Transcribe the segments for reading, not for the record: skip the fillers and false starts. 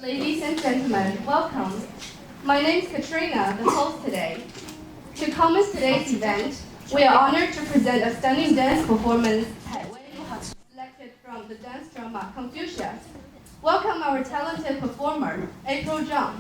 Ladies and gentlemen, welcome. My name is Katrina, the host today. To commence today's event, we are honored to present a stunning dance performance selected from the dance drama Confucius. Welcome our talented performer, EP4丨。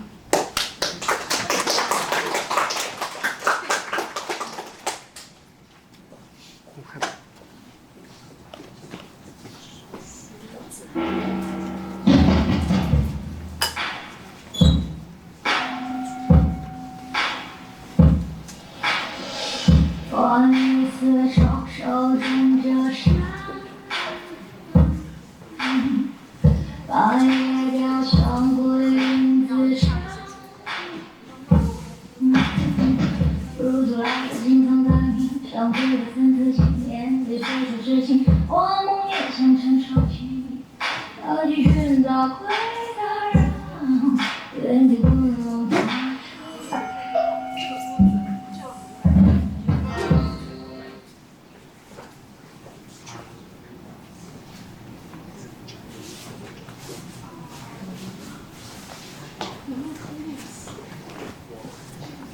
我一次双手撑着伞，把夜雕像归影自伤，如昨来的金苍大明，上回的三字经，面对世俗之情，我梦也想成熟情，要去寻找回答让原地不容他。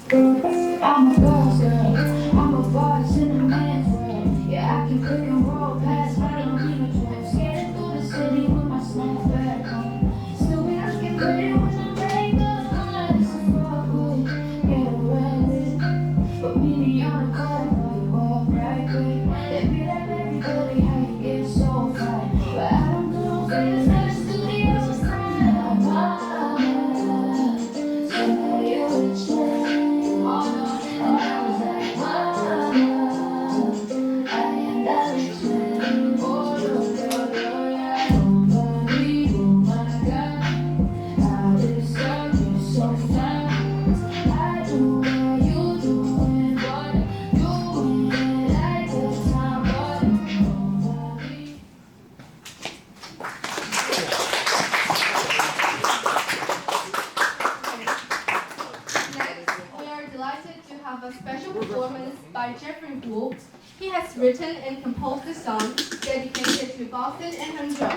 I'm a girl's girl, I'm a boss in a man's world. Yeah, I can click and roll past, I don't need no twins. Skating through the city with my snapback on. Still be looking pretty when I make the line. It's a fuck with, get arrested. But me and you on the corner, know you walk right quick. They be like everybody, how you get so fine. But I don't do no favors, not a studio sign. So now you explain. A special performance by Griffin Smith. He has written and composed a song dedicated to Boston and Hangzhou.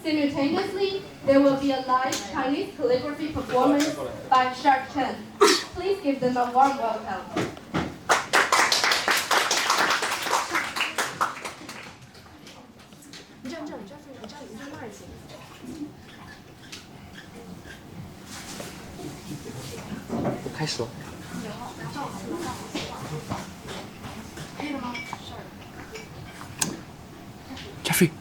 Simultaneously, there will be a live Chinese calligraphy performance by Shark Chen. Please give them a warm welcome. 开始了。Jeffrey。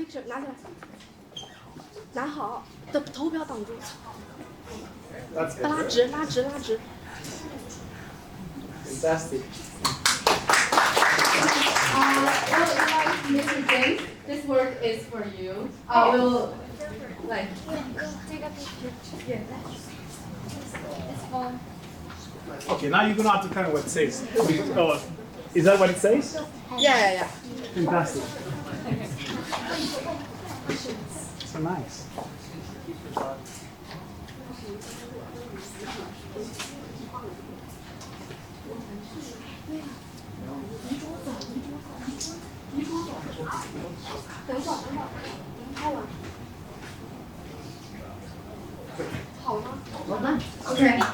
picture 拿起来，拿好，的头不要挡住，拉直，拉直，拉直。Fantastic. Mr. James, this work is for you. I will like. Take a picture. It's fun. Okay, now you're gonna have to tell me what it says. Oh, is that what it says? Yeah. Fantastic. So nice. Okay. So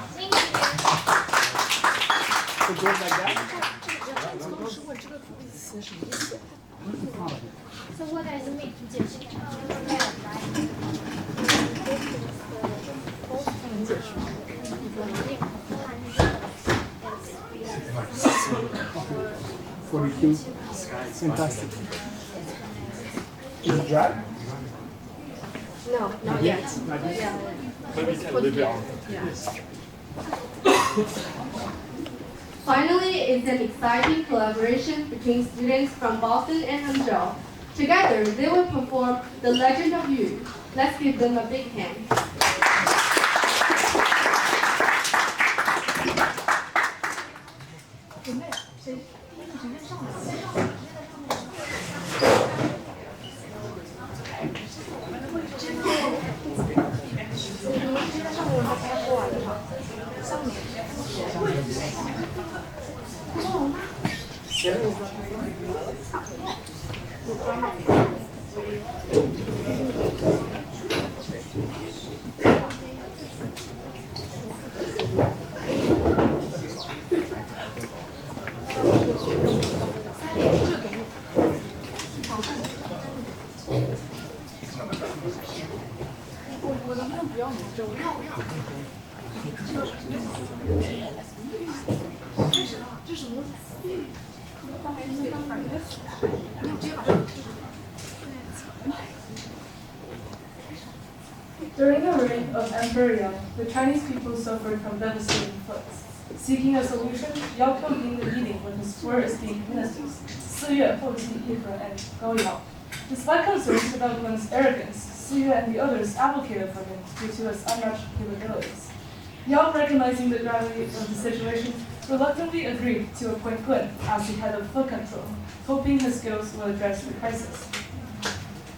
it goes like that? So what does it mean? Fantastic. Is it dry? No, not yet. Finally, it's an exciting collaboration between students from Boston and Hangzhou. Together, they will perform The Legend of You. Let's give them a big hand. During the reign of Emperor Yang, the Chinese people suffered from devastating floods. Seeking a solution, Yang convened a meeting with his four esteemed ministers, 四月, Houqi, Yifeng, and Gaoyao. Despite concerns about Wen's arrogance, 四月 and the others advocated for him due to his unmatched capabilities. Yang, recognizing the gravity of the situation, reluctantly agreed to appoint Gwen as the head of flood control, hoping his skills will address the crisis.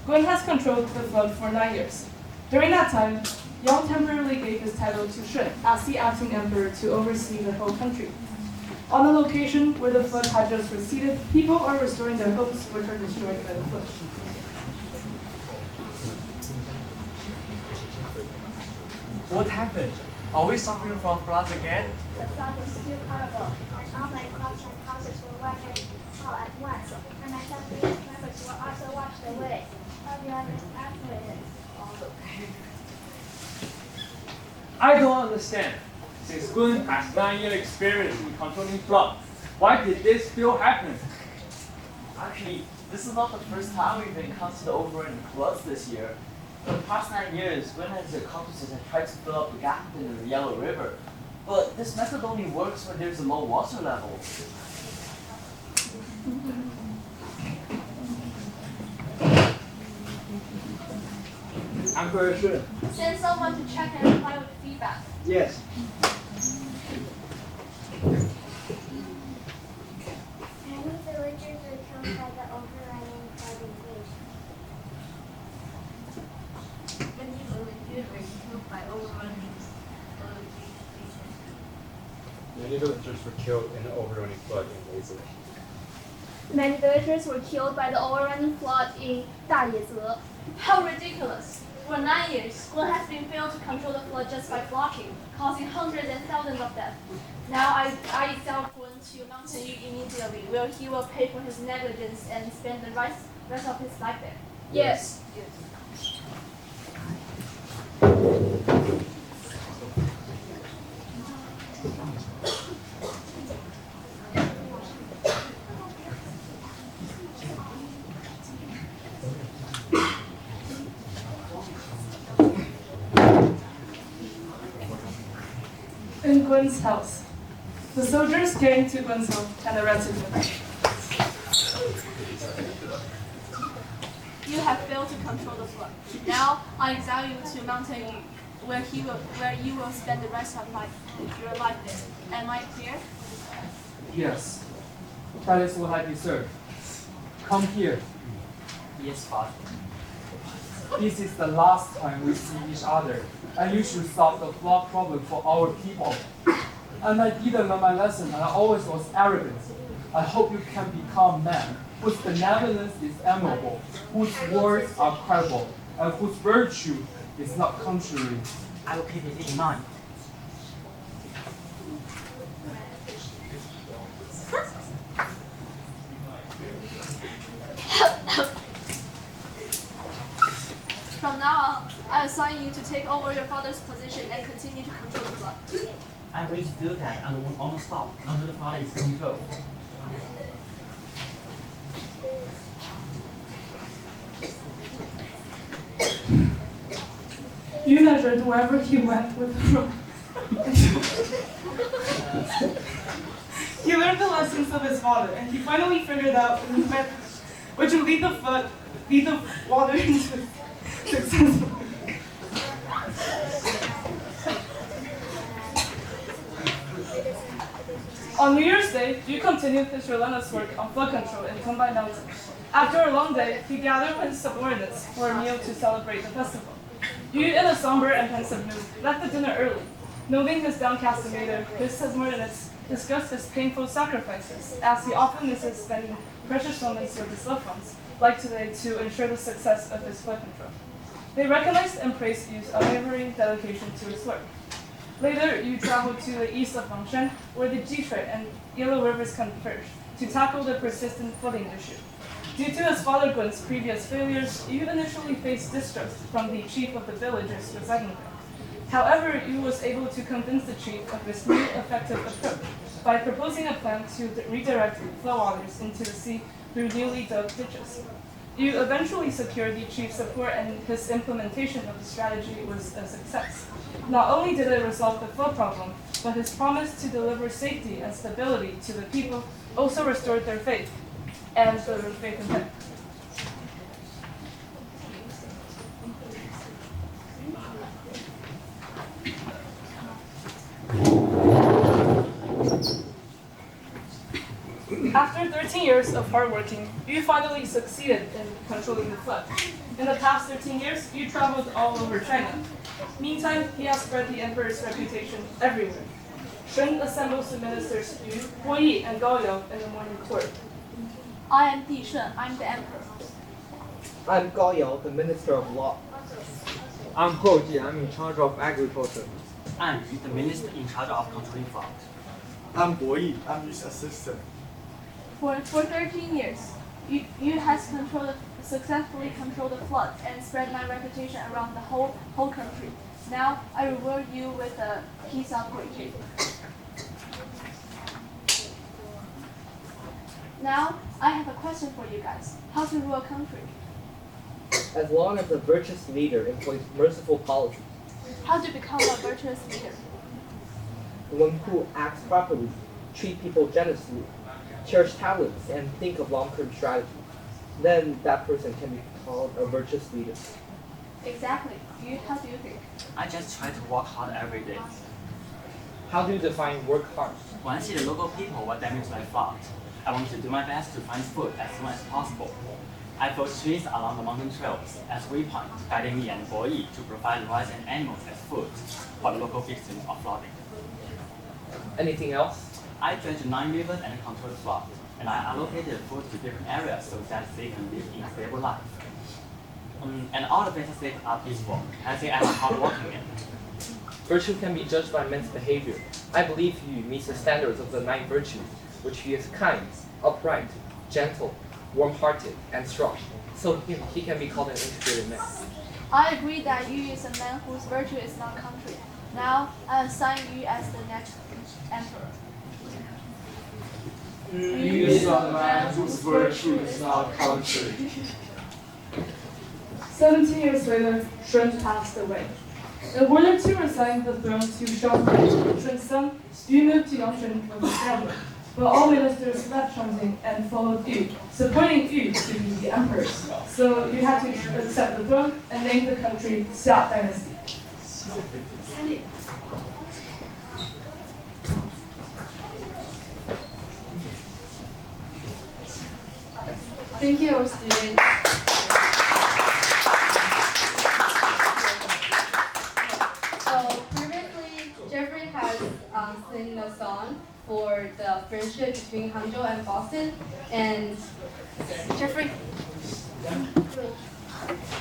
Gwen has controlled the flood for 9 years. During that time, Yang temporarily gave his title to Shun as the acting emperor to oversee the whole country. On the location where the flood had just receded, people are restoring their homes which are destroyed by the flood. What happened? Are we suffering from floods again? The flood is still horrible, and all my crops and houses were wiped out at once, and my family members were also washed away. Everyone is evacuated. I don't understand. Since Gun has 9-year experience in controlling flood, why did this still happen? Actually, this is not the first time we've encountered overrunning floods this year. For the past 9 years, Gun and his accomplices have tried to fill up the gap in the Yellow River. But this method only works when there's a low water level. Emperor Shun. Send someone to check and reply with feedback. Yes. Many villagers were killed by the overrunning flood invasion. Many villagers were killed by overrunning. Many villagers were killed in the overrunning flood in Weizhi. Many villagers were killed by the overrunning flood in Dayeze. How ridiculous! For 9 years, Gwen has been failed to control the flood just by blocking, causing hundreds and thousands of deaths. Now I exile Gwen to Mountain Yu immediately, where he will pay for his negligence and spend the rest of his life there. Yes. Gun's house. The soldiers came to Gun's home and arrested him. You have failed to control the flood. Now I exile you to Mountain Yu, where you will spend the rest of your life there. Am I clear? Yes. That is what I deserve. Come here. Yes, Father. This is the last time we see each other, and you should solve the flood problem for our people. And I didn't learn my lesson, and I always was arrogant. I hope you can become man, whose benevolence is admirable, whose words are credible, and whose virtue is not contrary. I will keep it in mind. From now on, I assign you to take over your father's position and continue to control the flood. I'm going to do that and will almost stop until the Father is controlled. You measured wherever he went with the rope. He learned the lessons of his father, and he finally figured out the method which would lead the water into successful. On New Year's Day, you continued his relentless work on flood control in Tumbay Mountain. After a long day, he gathered with his subordinates for a meal to celebrate the festival. Yu, in a somber and pensive mood, left the dinner early. Noting his downcast demeanor, his subordinates discussed his painful sacrifices, as he often misses spending precious moments with his loved ones, like today, to ensure the success of his flood control. They recognized and praised Yu's unwavering dedication to his work. Later, Yu traveled to the east of Wangshan, where the Jishui and Yellow Rivers converge, to tackle the persistent flooding issue. Due to his father Gun's previous failures, Yu initially faced distrust from the chief of the villagers residing there. However, Yu was able to convince the chief of his new effective approach by proposing a plan to redirect floodwaters into the sea through newly dug ditches. Yu eventually secured the chief's support, and his implementation of the strategy was a success. Not only did it resolve the flood problem, but his promise to deliver safety and stability to the people also restored their faith, and their faith in him. After 13 years of hard working, Yu finally succeeded in controlling the flood. In the past 13 years, Yu traveled all over China. Meantime, he has spread the emperor's reputation everywhere. Shen assembles the ministers Yu, Guo Yi, and Gao Yao in the morning court. I am Di Shun. I'm the emperor. I'm Gao Yao, the Minister of Law. I'm Huo Ji. I'm in charge of agriculture. I'm the minister in charge of controlling flood. I'm Guo Yi. I'm his assistant. For 13 years, Yu has successfully controlled the flood and spread my reputation around the whole country. Now, I reward you with a piece of great cake. Now, I have a question for you guys. How to rule a country? As long as the virtuous leader employs merciful policies, How to become a virtuous leader? the one who acts properly, treat people generously, cherish talents, and think of long-term strategy, then that person can be called a virtuous leader. Exactly. Yu, how do you think? I just try to work hard every day. How do you define work hard? When I see the local people were damaged by flood, I want to do my best to find food as soon as possible. I built trees along the mountain trails as waypoint, guiding me and Bo Yi to provide rice and animals as food for the local victims of flooding. Anything else? I dredged 9 rivers and controlled the flood, and I allocated food to different areas so that they can live in a stable life. And all the better states are peaceful, as they are hardworking men. Virtue can be judged by men's behavior. I believe Yu meets the standards of the 9 virtues, which he is kind, upright, gentle, warm-hearted, and strong. So he can be called an integrated man. I agree that Yu is a man whose virtue is not country. Now, I assign Yu as the next emperor. Yu is a man whose virtue is not country. 17 years later, Shen passed away. In order to resign the throne to Shang's son, Yu moved to Yangzheng with his family. But all ministers left Shangzheng and followed Yu, supporting Yu to be the emperor. So you had to accept the throne and name the country Xia Dynasty. Thank you, our students. So previously, Jeffrey has sung a song for the friendship between Hangzhou and Boston, and Jeffrey,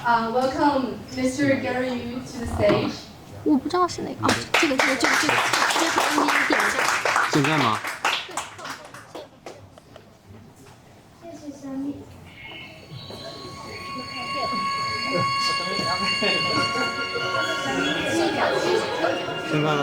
welcome Mr. Gary Yu to the stage. 我不知道是哪个哦，这个直接可以按你点这个。现在吗？谢谢三米。现在呢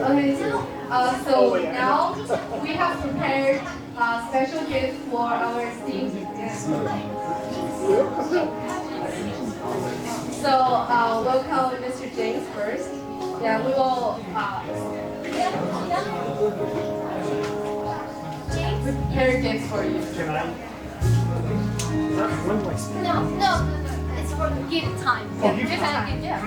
？Okay, so now we have prepared a special gift for our esteemed guests. So welcome Mr. James first. Yeah, we will prepare gifts for you. Can I? When do I speak? No, it's for gift time. Oh, gift time. Yeah.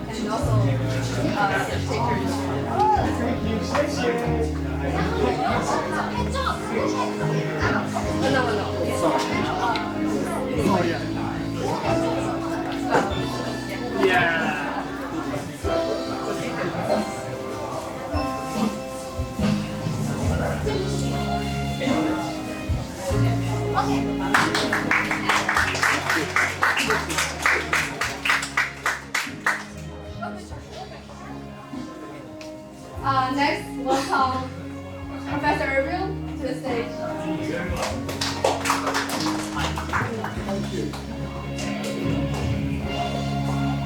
And also stickers. No. Oh, yeah. Yeah. Next, welcome Professor Erbil to the stage.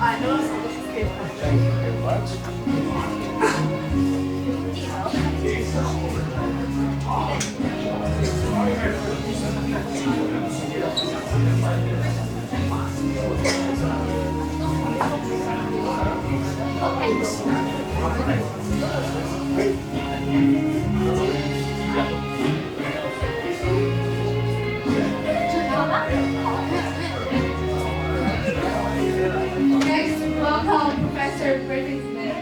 I know this is good. Thank you very much. Next, welcome Professor Griffin Smith.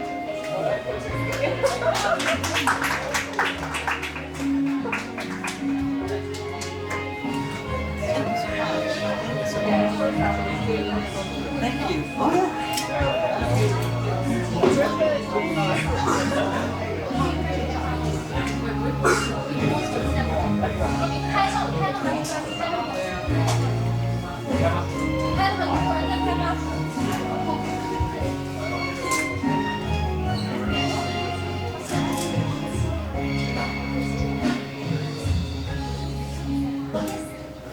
Thank you.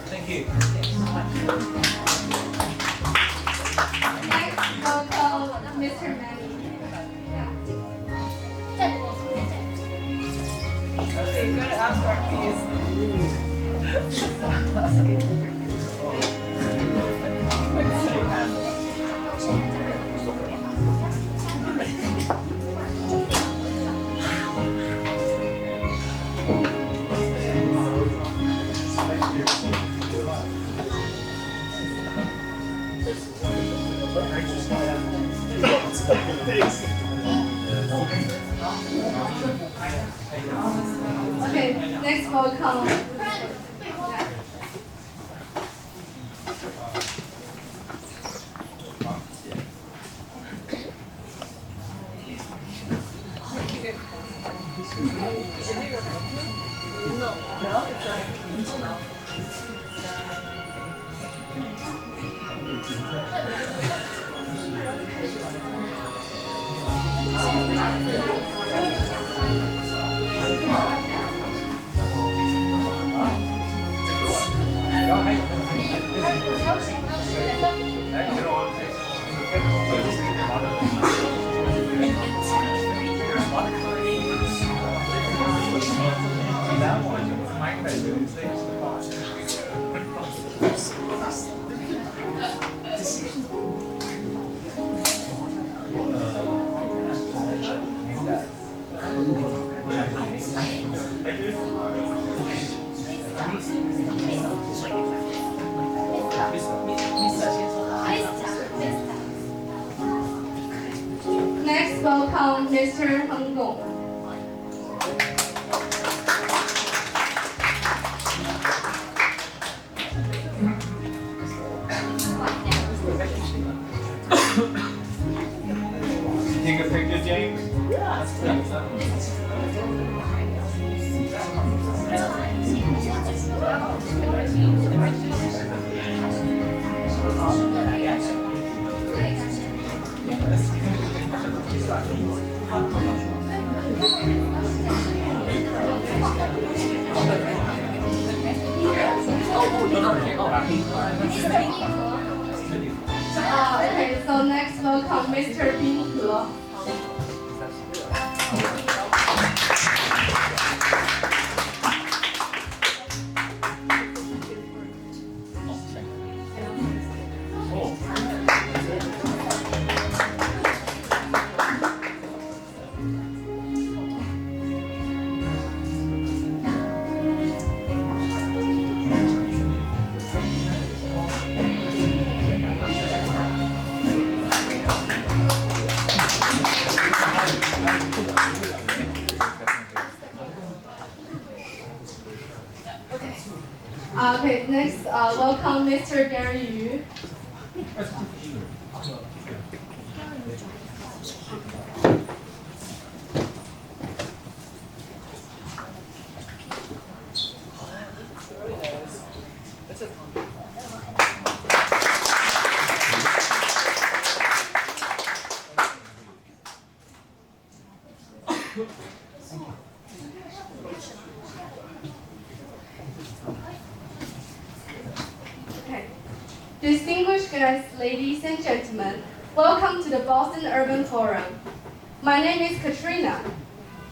Thank you. Next, welcome Mr. Manny. Okay, good abstract piece. Okay, next welcome Next, welcome Mr. Heng Gong. Take a picture, James? Okay, so next welcome Mr. Bin He. Okay, next, welcome Mr. Gary Yu. Distinguished guests, ladies and gentlemen, welcome to the Boston Urban Forum. My name is Katrina.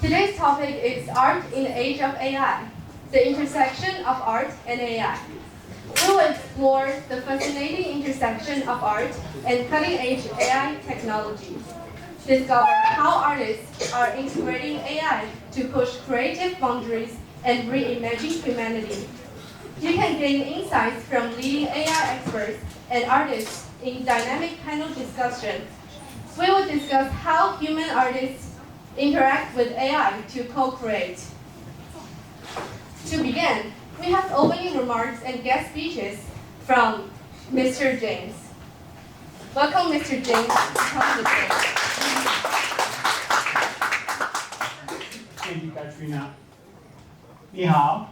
Today's topic is Art in the Age of AI, the intersection of art and AI. We will explore the fascinating intersection of art and cutting-edge AI technology. Discover how artists are integrating AI to push creative boundaries and reimagine humanity. You can gain insights from leading AI experts and artists in dynamic panel discussion. We will discuss how human artists interact with AI to co-create. To begin, we have opening remarks and guest speeches from Mr. James. Welcome, Mr. James, to come to the stage. Thank you, Katrina. 你好。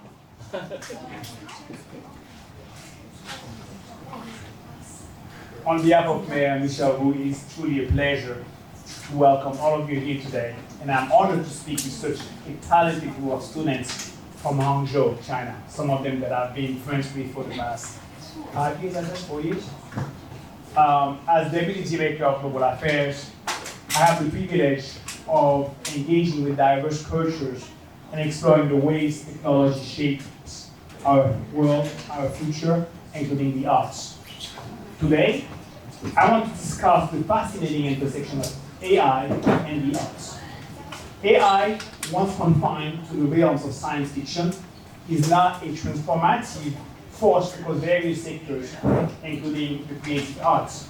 On behalf of Mayor Michel Wu, it is truly a pleasure to welcome all of you here today, and I'm honored to speak with such a talented group of students from Hangzhou, China, some of them that I've been friends with for the past 5 years, I think, 4 years. As Deputy Director of Global Affairs, I have the privilege of engaging with diverse cultures and exploring the ways technology shapes our world, our future, including the arts. Today, I want to discuss the fascinating intersection of AI and the arts. AI, once confined to the realms of science fiction, is now a transformative force across various sectors, including the creative arts.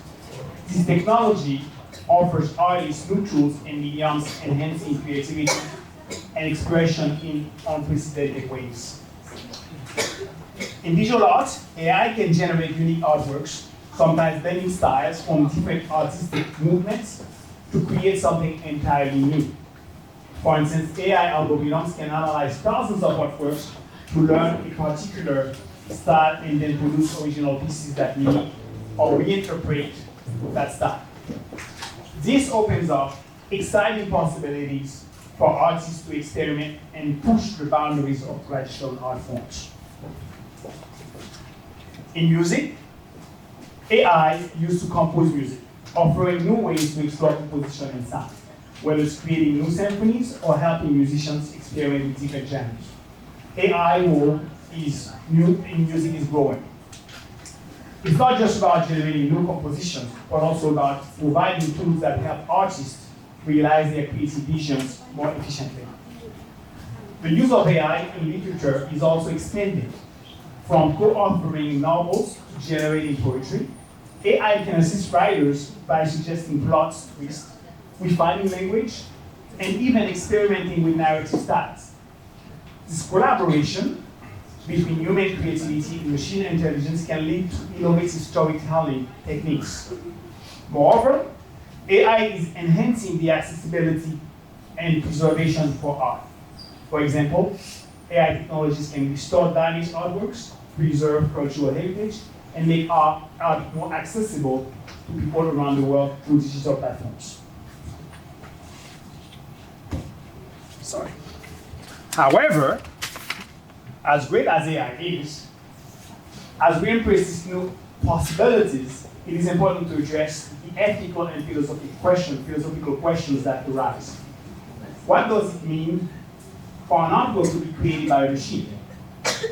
This technology offers artists new tools and mediums, enhancing creativity and expression in unprecedented ways. In visual art, AI can generate unique artworks, sometimes blending styles from different artistic movements to create something entirely new. For instance, AI algorithms can analyze thousands of artworks to learn a particular style and then produce original pieces that mimic or reinterpret that style. This opens up exciting possibilities for artists to experiment and push the boundaries of traditional art forms. In music, AI used to compose music, offering new ways to explore composition and sound, whether it's creating new symphonies or helping musicians experiment with different genres. AI role is new in music is growing. It's not just about generating new compositions, but also about providing tools that help artists realize their creative visions more efficiently. The use of AI in literature is also expanding, from co-authoring novels to generating poetry. AI can assist writers by suggesting plots, twists, refining language, and even experimenting with narrative styles. This collaboration between human creativity and machine intelligence can lead to innovative storytelling techniques. Moreover, AI is enhancing the accessibility and preservation for art. For example, AI technologies can restore damaged artworks, preserve cultural heritage, and make art more accessible to people around the world through digital platforms. Sorry. However, as great as AI is, as we embrace these new possibilities, it is important to address the ethical and philosophical questions that arise. What does it mean for an artwork to be created by a machine?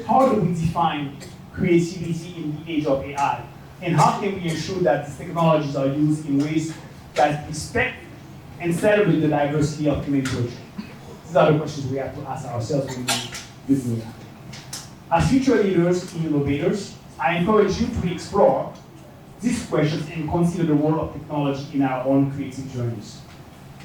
How do we define creativity in the age of AI? And how can we ensure that these technologies are used in ways that respect and celebrate the diversity of human culture? These are the questions we have to ask ourselves when we use AI. As future leaders and innovators, I encourage you to explore these questions and consider the role of technology in our own creative journeys.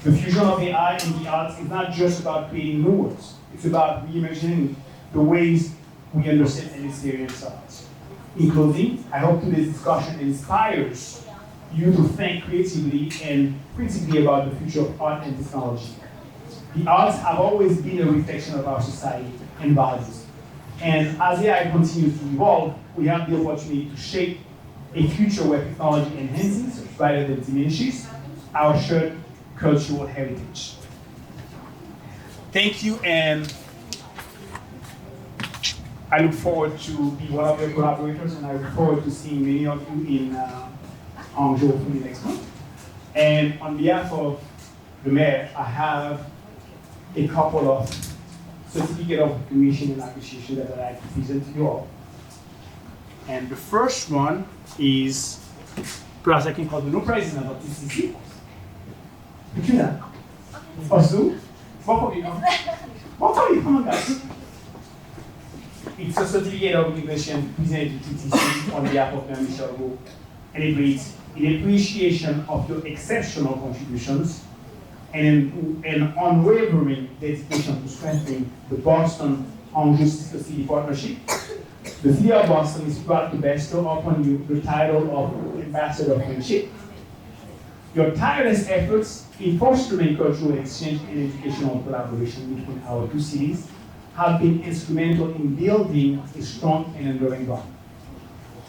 The fusion of AI and the arts is not just about creating new words. It's about reimagining the ways we understand and experience art. In closing, I hope today's discussion inspires you to think creatively and critically about the future of art and technology. The arts have always been a reflection of our society and values. And as AI continues to evolve, we have the opportunity to shape a future where technology enhances rather than diminishes our shared cultural heritage. Thank you, and I look forward to be one of your collaborators, and I look forward to seeing many of you in Hangzhou for the next month. And on behalf of the mayor, I have a couple of certificate of recognition and appreciation that I'd like to present to you all. And the first one is perhaps I can call the new president of TCC. Petrina. Osu. Come on, guys. It's a certificate of recognition presented to TCC on behalf of Mayor Michel Wu. And it reads, in appreciation of your exceptional contributions and an unwavering dedication to strengthening the Boston-Hangzhou City Partnership, the City of Boston is proud to bestow upon you the title of Ambassador of Friendship. Your tireless efforts in fostering cultural exchange and educational collaboration between our two cities have been instrumental in building a strong and enduring bond.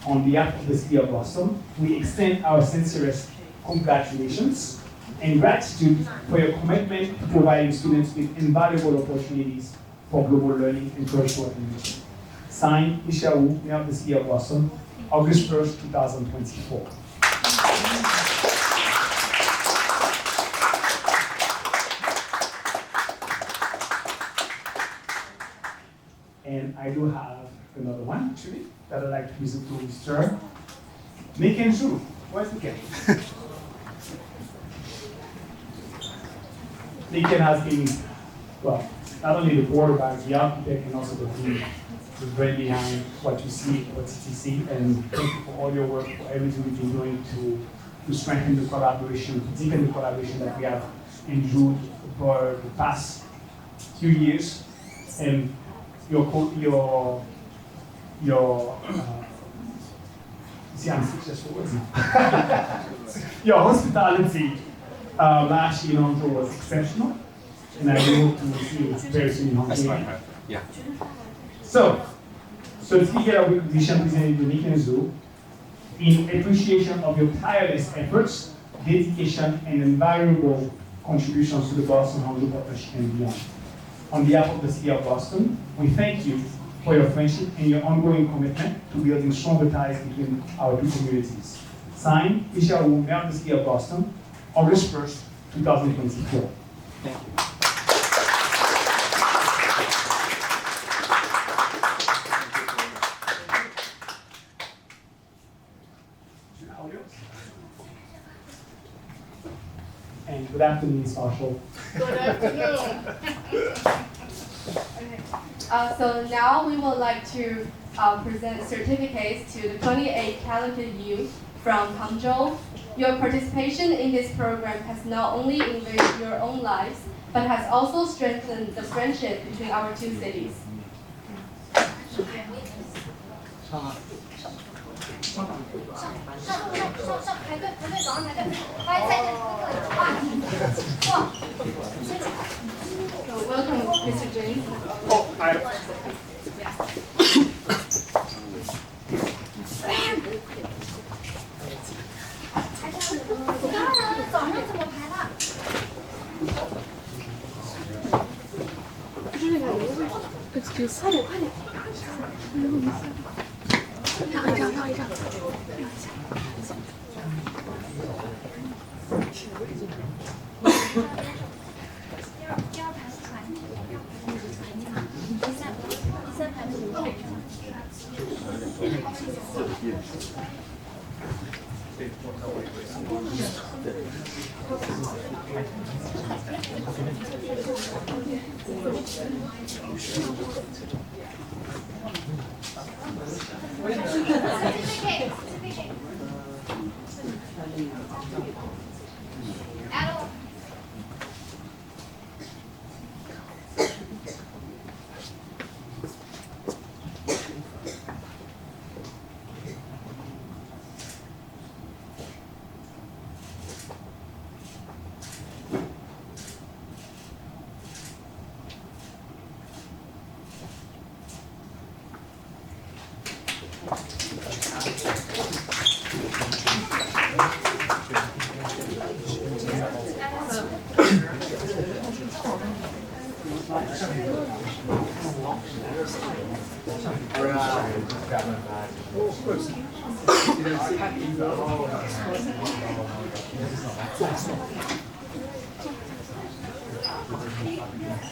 On behalf of the City of Boston, we extend our sincerest congratulations and gratitude for your commitment to providing students with invaluable opportunities for global learning and cultural enrichment. Signed, Michel Wu, Mayor of the City of Boston, August 1st, 2024. And I do have another one, actually, that I'd like to present to Mr. Nick and Shu. Where's Nick? Nick has been, well, not only the quarterback, the architect, and also the brain behind what you see at TTC. And thank you for all your work, for everything you've been doing to strengthen the collaboration, to deepen the collaboration that we have enjoyed for the past few years. And see, I'm successful words now. Your hospitality last year in Hangzhou was exceptional. and I hope to see you very soon in Hong Kong. Yeah. So, certificate of recognition presented to Nick and Zhu in appreciation of your tireless efforts, dedication, and invaluable contributions to the Boston Hangzhou Partnership and beyond. On behalf of the City of Boston, we thank you for your friendship and your ongoing commitment to building stronger ties between our two communities. Signed, Michelle Wu, Mayor of the City of Boston, August 1st, 2024. Thank you. And good afternoon, Ms. Marshall. Good afternoon. So now we would like to present certificates to the 28 talented youth from Hangzhou. Your participation in this program has not only enriched your own lives, but has also strengthened the friendship between our two cities. Welcome, Mr. James. Oh, Excuse me. 绕一绕。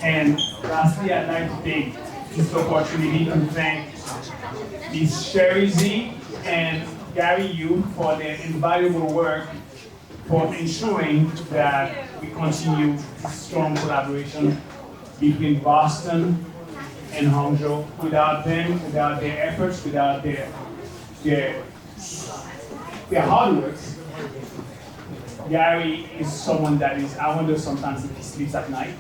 And lastly, I'd like to take this opportunity to thank Ms. Sherry Z and Gary Yu for their invaluable work for ensuring that we continue this strong collaboration between Boston and Hangzhou. Without them, without their efforts, without their hard work, Gary is someone that is, I wonder sometimes if he sleeps at night,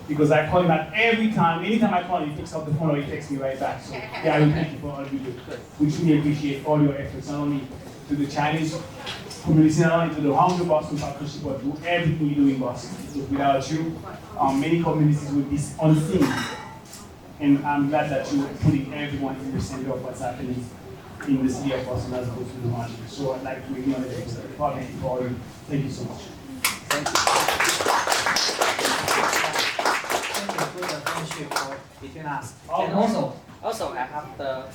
because I call him at every time, anytime I call him, he picks up the phone or he texts me right back. So Gary, thank you for all you do. We truly appreciate all your efforts, not only to the Chinese community, not only to the Hangzhou Boston Partnership, but to everything you do in Boston. Because without you, many communities would be unseen. And I'm glad that you're putting everyone in the center of what's happening in the city of Boston as opposed to the margin. So I'd like to acknowledge you for all you. Thank you so much. Thank you. Thank you for the friendship between us. And also I have the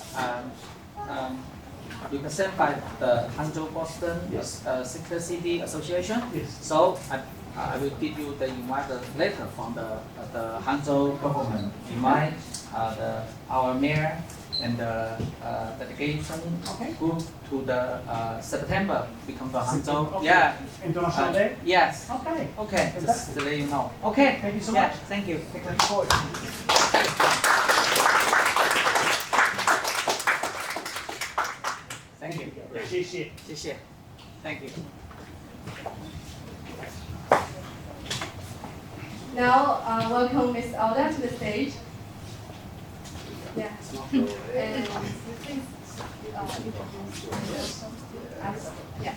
represented by the Hangzhou Boston Sister City Association. Yes. So I will give you the invite letter from the Hangzhou government. Invite our mayor and the delegation group to the September become the Hangzhou. Okay. Yeah. International Day? Yes. Okay. Okay. Just to let you know. Okay. Thank you so Yeah. much. Thank you. Looking forward. Thank you. 谢谢。谢谢。Thank you. Now, welcome Ms. Alda to the stage. Yeah. And please, yeah.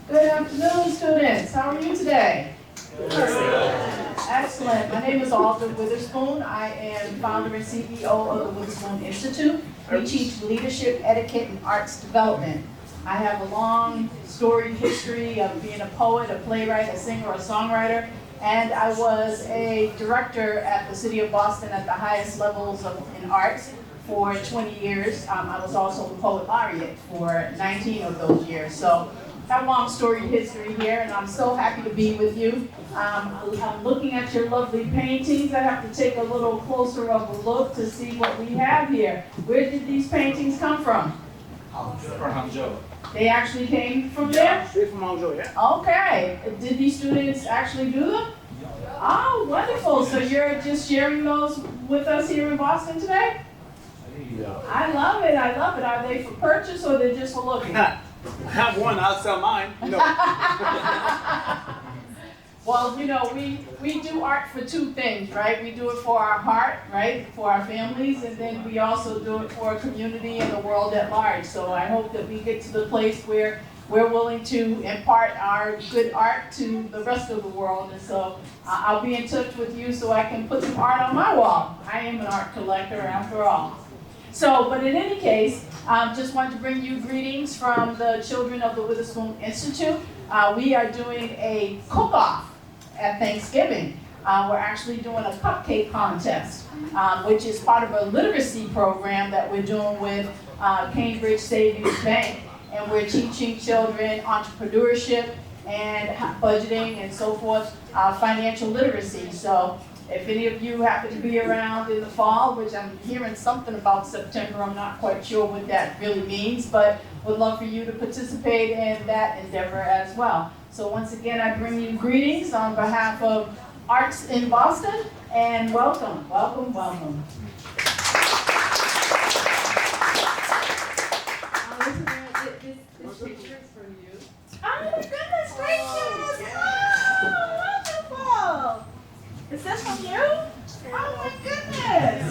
Good afternoon, students. How are you today? Excellent. My name is Alden Witherspoon. I am founder and CEO of the Witherspoon Institute. We teach leadership, etiquette, and arts development. I have a long storied history of being a poet, a playwright, a singer, a songwriter, and I was a director at the City of Boston at the highest levels in arts for 20 years. I was also the poet laureate for 19 of those years. So I have a long storied history here, and I'm so happy to be with you. I'm looking at your lovely paintings. I have to take a little closer of a look to see what we have here. Where did these paintings come from? From Hangzhou. They actually came from there? Straight from Hangzhou, yeah. Okay. Did these students actually do them? Oh, wonderful. So you're just sharing those with us here in Boston today? Yeah. I love it. I love it. Are they for purchase or they're just for looking? I have one, I'll sell mine. No. Well, you know, we do art for two things, right? We do it for our heart, right? For our families, and then we also do it for our community and the world at large. So I hope that we get to the place where we're willing to impart our good art to the rest of the world. And so I'll be in touch with you so I can put some art on my wall. I am an art collector after all. So, but in any case, just wanted to bring you greetings from the children of the Witherspoon Institute. We are doing a cook-off at Thanksgiving. We're actually doing a cupcake contest, which is part of a literacy program that we're doing with Cambridge Savings Bank. And we're teaching children entrepreneurship and budgeting and so forth, financial literacy. So if any of you happen to be around in the fall, which I'm hearing something about September, I'm not quite sure what that really means, but would love for you to participate in that endeavor as well. So once again, I bring you greetings on behalf of Arts in Boston, and welcome, welcome, welcome. This picture is for you. Oh my goodness gracious! Oh, wonderful! Is this from you? Oh my goodness!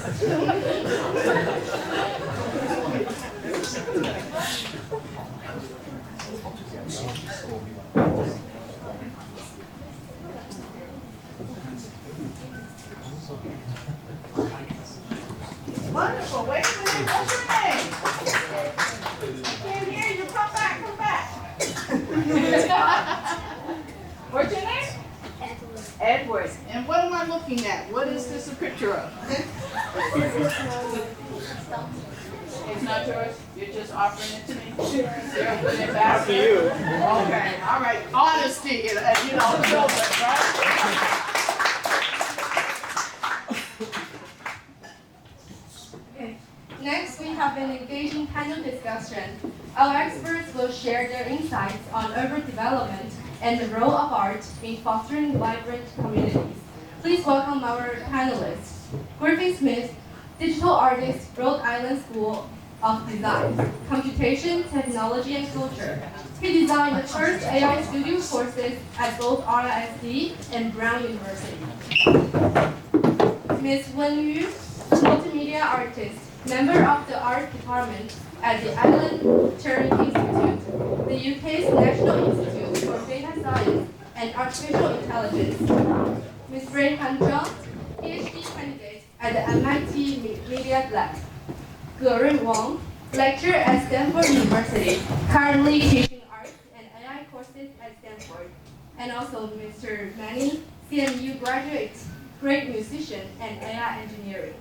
Wonderful. Wait a minute. What's your name? I can't hear you. Come back. Come back. What's your name? Edward. And what am I looking at? What is this a picture of? It's not yours? You're just offering it to me? You're putting it back to you. Okay. All right. Honesty and you know, children, right? Next, we have an engaging panel discussion. Our experts will share their insights on urban development and the role of art in fostering vibrant communities. Please welcome our panelists. Griffin Smith, digital artist, Rhode Island School of Design, Computation, Technology, and Culture. He designed the first AI studio courses at both RISD and Brown University. Ms. Wen Yu, multimedia artist, member of the art department at the Island Turing Institute, the UK's National Institute for Data Science and Artificial Intelligence. Ms. Ray Han-Zhang, PhD candidate at the MIT Media Lab. Gerin Wang, lecturer at Stanford University, currently teaching art and AI courses at Stanford. And also Mr. Manny, CMU graduate, great musician, and AI engineering.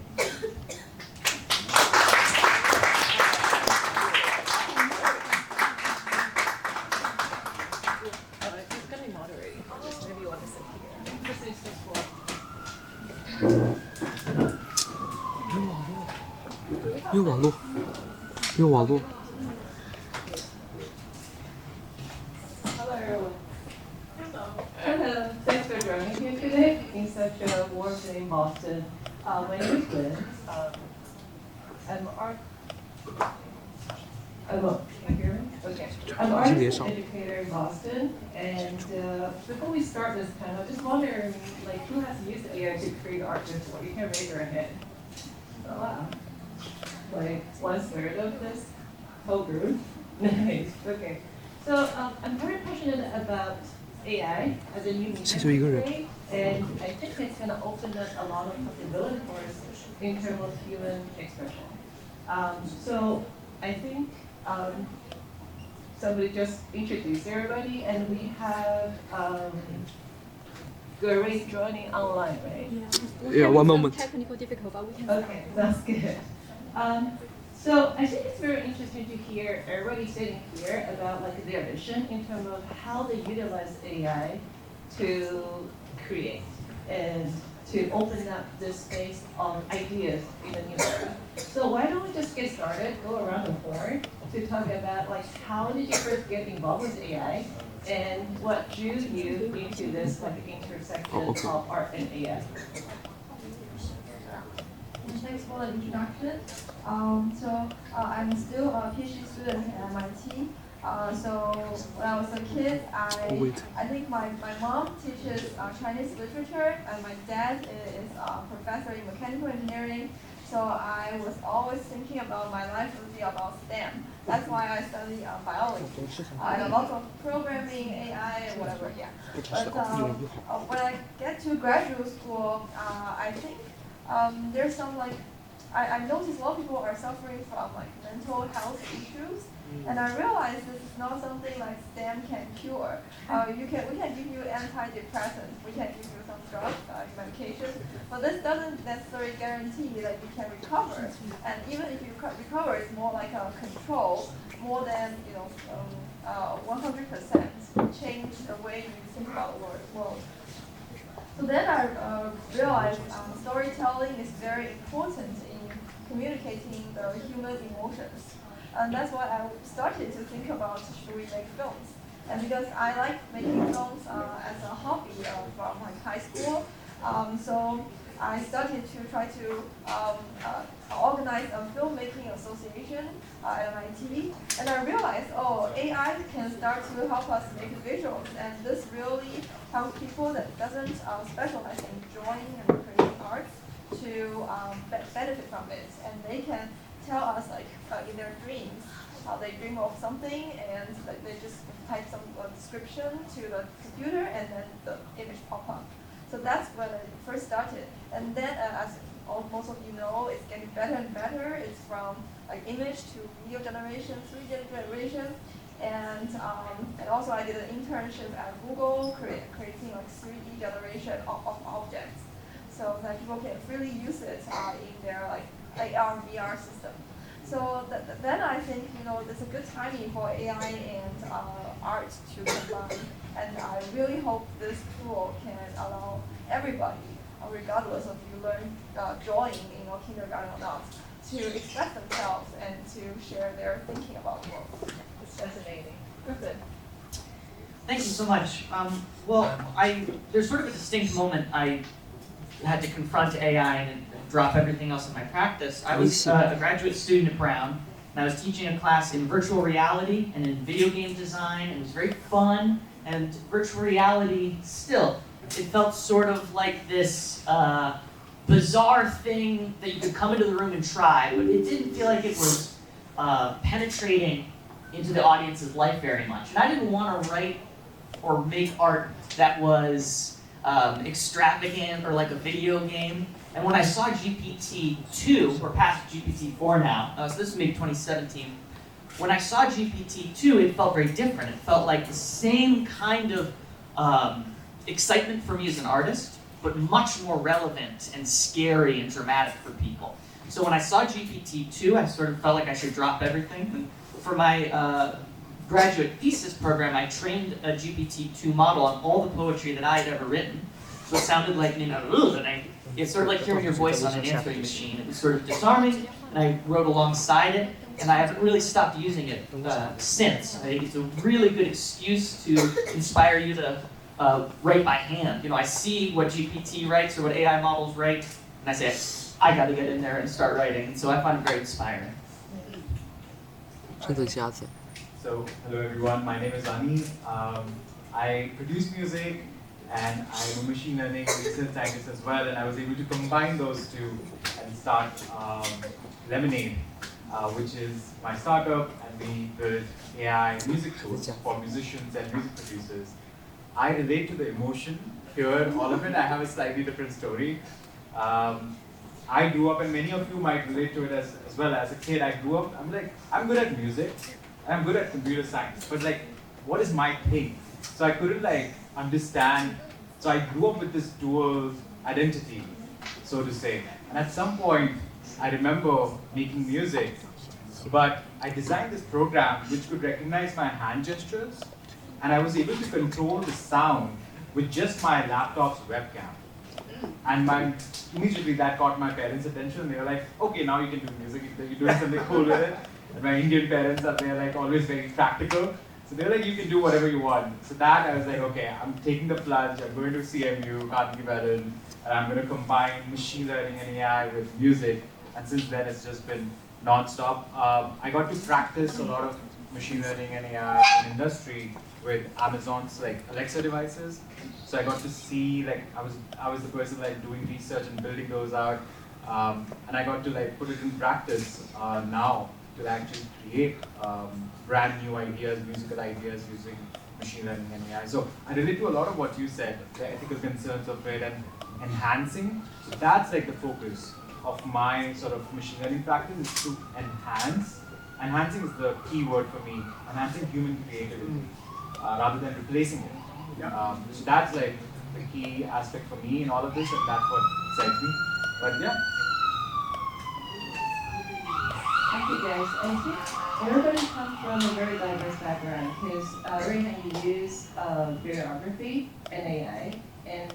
用网络，用网络。 Hello, everyone. Hello. Thanks for joining here today in such a warm day in Boston. My name is Lynn. I'm art. Can you hear me? Okay. I'm an artist and educator in Boston, and before we start this panel, I just wonder, like, who has used AI to create art before? You can raise your hand. Oh, wow. Like 1/3 of this whole group. Nice. Okay. So I'm very passionate about AI as a new medium today, and I think it's going to open up a lot of possibilities for us in terms of human expression. So I think somebody just introduced everybody, and we have Grace joining online, right? Yeah, one moment. Technical difficult, but we can. Okay, that's good. So I think it's very interesting to hear everybody sitting here about like their vision in terms of how they utilize AI to create and to open up this space of ideas in the new era. So why don't we just get started, go around the horn to talk about like how did you first get involved with AI and what drew you into this like intersection of art and AI? Thanks for the introduction. I'm still a PhD student at MIT. So when I was a kid, I think my mom teaches Chinese literature, and my dad is a professor in mechanical engineering. So I was always thinking about my life would be about STEM. That's why I study biology and a lot of programming, AI, whatever. Yeah. But when I get to graduate school, I think there's some like I noticed a lot of people are suffering from like mental health issues, and I realized this is not something like STEM can cure. We can give you antidepressants, we can give you some drugs, medication, but this doesn't necessarily guarantee that you can recover. And even if you recover, it's more like a control, more than 100% change the way you think about the world. So then I realized storytelling is very important in communicating the human emotions. And that's why I started to think about should we make films. And because I like making films as a hobby from like high school, so I started to try to organize a filmmaking association at MIT, and I realized, AI can start to help us make visuals, and this really helps people that doesn't specialize in drawing and creating art to benefit from it, and they can tell us like in their dreams how they dream of something, and like they just type some description to the computer, and then the image pop up. So that's when it first started, and then as most of you know, it's getting better and better. It's from like image to video generation, 3D generation, and also I did an internship at Google creating like 3D generation of objects, so that people can freely use it in their like AR and VR system. So then I think there's a good timing for AI and art to combine, and I really hope this tool can allow everybody, regardless of you learn drawing in kindergarten or not, to express themselves and to share their thinking about the world. It's fascinating. Griffin. Thank you so much. There's sort of a distinct moment I had to confront AI and drop everything else in my practice. I was a graduate student at Brown, and I was teaching a class in virtual reality and in video game design, and it was very fun, and virtual reality still, it felt sort of like this bizarre thing that you could come into the room and try, but it didn't feel like it was penetrating into the audience's life very much. And I didn't want to write or make art that was extravagant or like a video game. And when I saw GPT-2, we're past GPT-4 now, so this was maybe 2017. When I saw GPT-2, it felt very different. It felt like the same kind of excitement for me as an artist, but much more relevant and scary and dramatic for people. So when I saw GPT-2, I sort of felt like I should drop everything. And for my graduate thesis program, I trained a GPT-2 model on all the poetry that I had ever written. So it sounded like, it's sort of like hearing your voice on an answering machine. It was sort of disarming, and I wrote alongside it, and I haven't really stopped using it since. I think it's a really good excuse to inspire you to write by hand. I see what GPT writes or what AI models write, and I say, I got to get in there and start writing. And so I find it very inspiring. So, hello everyone, my name is Ani. I produce music, and I'm a machine learning research scientist as well, and I was able to combine those two and start Lemonade, which is my startup, and we build AI music tools for musicians and music producers. I relate to the emotion here, all of it. I have a slightly different story. I grew up, and many of you might relate to it as well. As a kid, I grew up, I'm good at music, I'm good at computer science, but like, what is my thing? So I couldn't like understand, so I grew up with this dual identity, so to say. And at some point, I remember making music, but I designed this program which could recognize my hand gestures, and I was able to control the sound with just my laptop's webcam. And immediately that caught my parents' attention. They were like, okay, now you can do music, you're doing something cool with it. And my Indian parents they're like always very practical. So they're like, you can do whatever you want. So that I was like, okay, I'm taking the plunge, I'm going to CMU, Carnegie Mellon, and I'm going to combine machine learning and AI with music. And since then it's just been non-stop. I got to practice a lot of machine learning and AI in industry with Amazon's like Alexa devices. So I got to see, like, I was the person like doing research and building those out, and I got to like put it in practice now to actually create brand new ideas, musical ideas using machine learning and AI. So I relate to a lot of what you said, the ethical concerns of it and enhancing. So that's like the focus of my sort of machine learning practice, is to enhance. Enhancing is the key word for me. Enhancing human creativity rather than replacing it. So that's like the key aspect for me in all of this, and that's what excites me. But yeah. Thank you guys. I think everybody comes from a very diverse background, because Rehan, you use videography and AI, and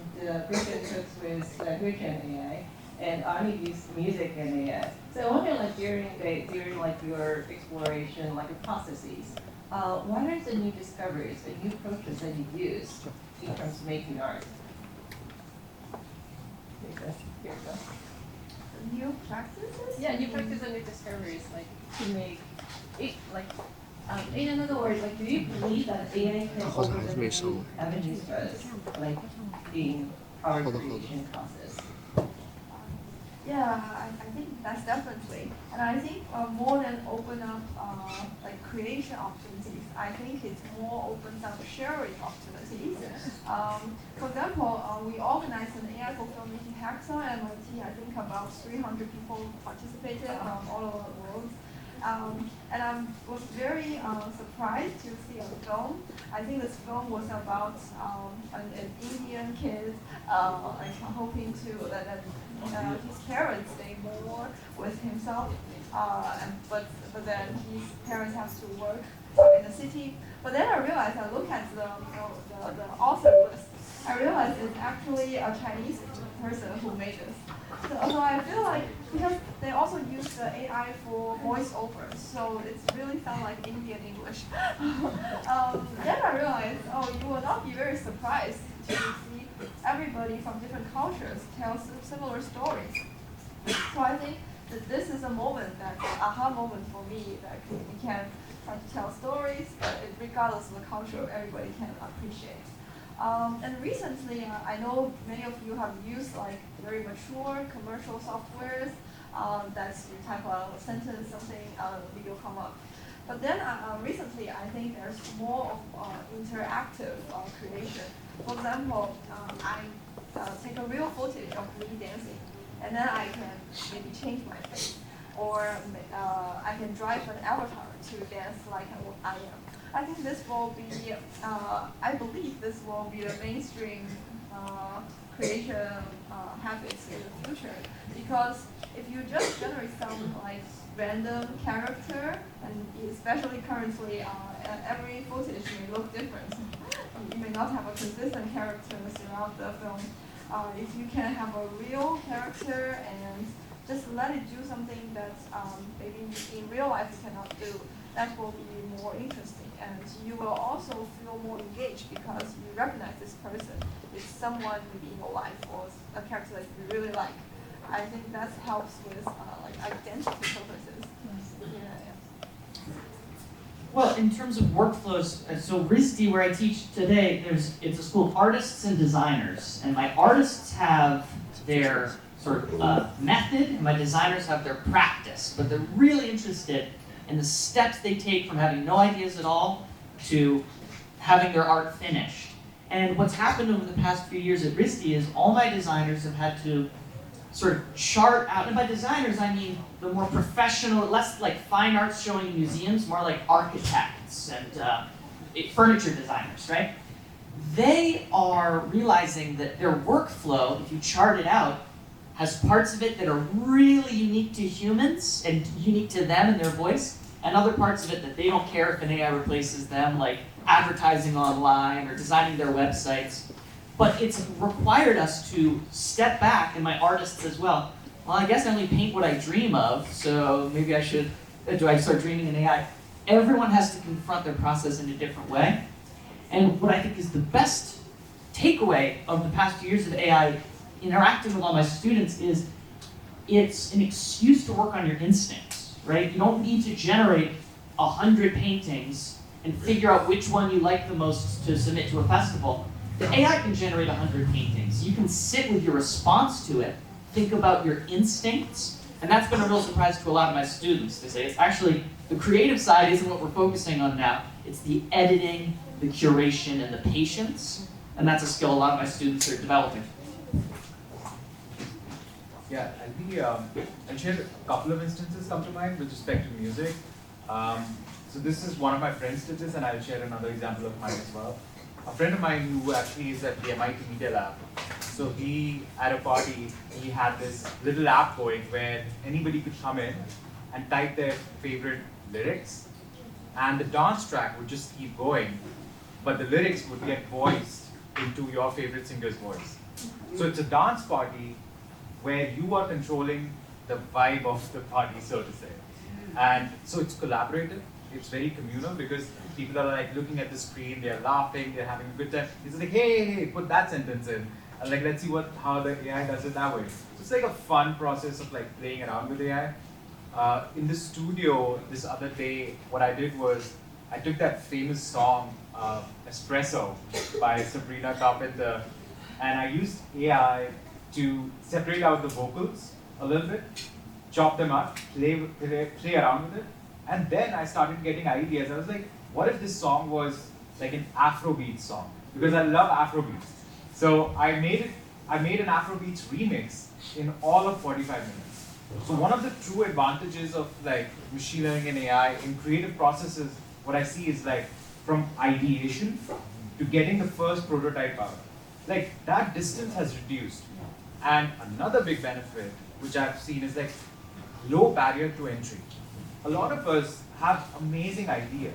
Griffin cooks with language and AI, and Ani used music and AI. So I wonder, like during like your exploration, like the processes, what are the new discoveries, the new approaches that you use in terms of making art? Here you go. New practices? Yeah, new practices and new discoveries, like to make it like. In another word, like, do you believe that AI can open the new avenues for us, like in our creation process? Yeah, I think that's definitely. And I think more than open up like creation opportunities, I think it's more opens up sharing opportunities. For example, we organized an AI for filmmaking hackathon at MIT. I think about 300 people participated from all over the world. And I was very surprised to see a film. I think this film was about an Indian kid like hoping to that his parents stay more with himself, but then his parents have to work in the city. But then I realized, I look at the author list, I realized it's actually a Chinese person who made this. So I feel like, because they also use the AI for voiceovers, so it's really sound like Indian English. Then I realized, oh, you will not be very surprised to see everybody from different cultures tell similar stories. So I think that this is a moment, that aha moment for me, that we can try to tell stories, but regardless of the culture, everybody can appreciate. And recently, I know many of you have used like very mature commercial softwares. That's you type a sentence, something, video come up. But then recently, I think there's more of interactive creation. For example, I take a real footage of me dancing, and then I can maybe change my face, or I can drive an avatar to dance like I am. I think this will be, I believe this will be the mainstream creation habits in the future. Because if you just generate some like random character, and especially currently every footage may look different. You may not have a consistent character throughout the film. If you can have a real character and just let it do something that maybe in real life you cannot do, that will be more interesting. And you will also feel more engaged because you recognize this person. It's someone maybe in your life, or a character that you really like. I think that helps with like identity purposes. Yeah. Well, in terms of workflows, so RISD, where I teach today, it's a school of artists and designers. And my artists have their sort of method, and my designers have their practice. But they're really interested in the steps they take from having no ideas at all to having their art finished. And what's happened over the past few years at RISD is all my designers have had to sort of chart out, and by designers I mean the more professional, less like fine arts showing in museums, more like architects and furniture designers, right? They are realizing that their workflow, if you chart it out, has parts of it that are really unique to humans and unique to them and their voice, and other parts of it that they don't care if an AI replaces them, like advertising online or designing their websites. But it's required us to step back, and my artists as well. Well, I guess I only paint what I dream of, so maybe I should, do I start dreaming in AI? Everyone has to confront their process in a different way. And what I think is the best takeaway of the past 2 years of AI interacting with all my students is it's an excuse to work on your instincts, right? You don't need to generate 100 paintings and figure out which one you like the most to submit to a festival. The AI can generate 100 paintings. You can sit with your response to it, think about your instincts, and that's been a real surprise to a lot of my students to say it's actually, the creative side isn't what we're focusing on now, it's the editing, the curation, and the patience, and that's a skill a lot of my students are developing. Yeah, I'll share a couple of instances come to mind with respect to music. So this is one of my friends did this, and I'll share another example of mine as well. A friend of mine who actually is at the MIT Media Lab, so he, at a party, he had this little app going where anybody could come in and type their favorite lyrics, and the dance track would just keep going, but the lyrics would get voiced into your favorite singer's voice. So it's a dance party where you are controlling the vibe of the party, so to say. And so it's collaborative, it's very communal because people are like looking at the screen, they're laughing, they're having a good time. It's like, hey, put that sentence in. And like, let's see how the AI does it that way. So it's like a fun process of like playing around with AI. In the studio this other day, what I did was, I took that famous song, Espresso by Sabrina Carpenter, and I used AI to separate out the vocals a little bit, chop them up, play around with it, and then I started getting ideas. I was like, what if this song was like an Afrobeat song? Because I love Afrobeats. So I made an Afrobeats remix in all of 45 minutes. So one of the true advantages of like machine learning and AI in creative processes, what I see is like from ideation to getting the first prototype out. Like that distance has reduced. And another big benefit, which I've seen, is like low barrier to entry. A lot of us have amazing ideas.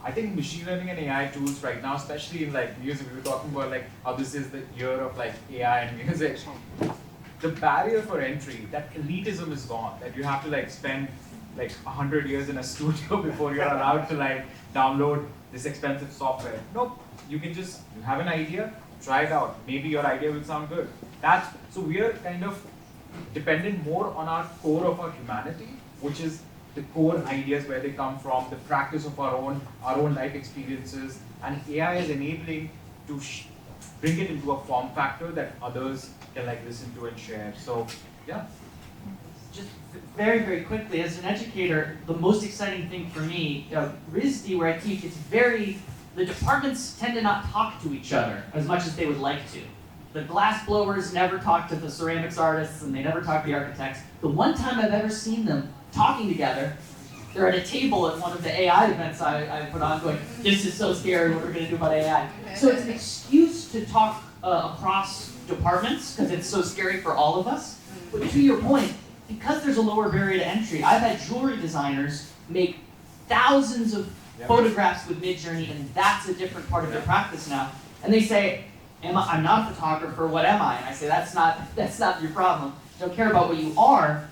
I think machine learning and AI tools right now, especially in like music, we were talking about like how this is the year of like AI and music. The barrier for entry, that elitism is gone, that you have to like spend like 100 years in a studio before you're allowed to like download this expensive software. Nope, you have an idea, try it out. Maybe your idea will sound good. So we are kind of dependent more on our core of our humanity, which is the core ideas where they come from, the practice of our own life experiences, and AI is enabling to bring it into a form factor that others can like listen to and share. So yeah. Just very, very quickly, as an educator, the most exciting thing for me, RISD, where I teach, the departments tend to not talk to each other as much as they would like to. The glass blowers never talk to the ceramics artists, and they never talk to the architects. The one time I've ever seen them talking together, they're at a table at one of the AI events I put on going, this is so scary, what are we going to do about AI? So it's an excuse to talk across departments, because it's so scary for all of us. But to your point, because there's a lower barrier to entry, I've had jewelry designers make thousands of photographs with Midjourney, and that's a different part of their practice now. And they say, I'm not a photographer, what am I? And I say, that's not your problem. Don't care about what you are.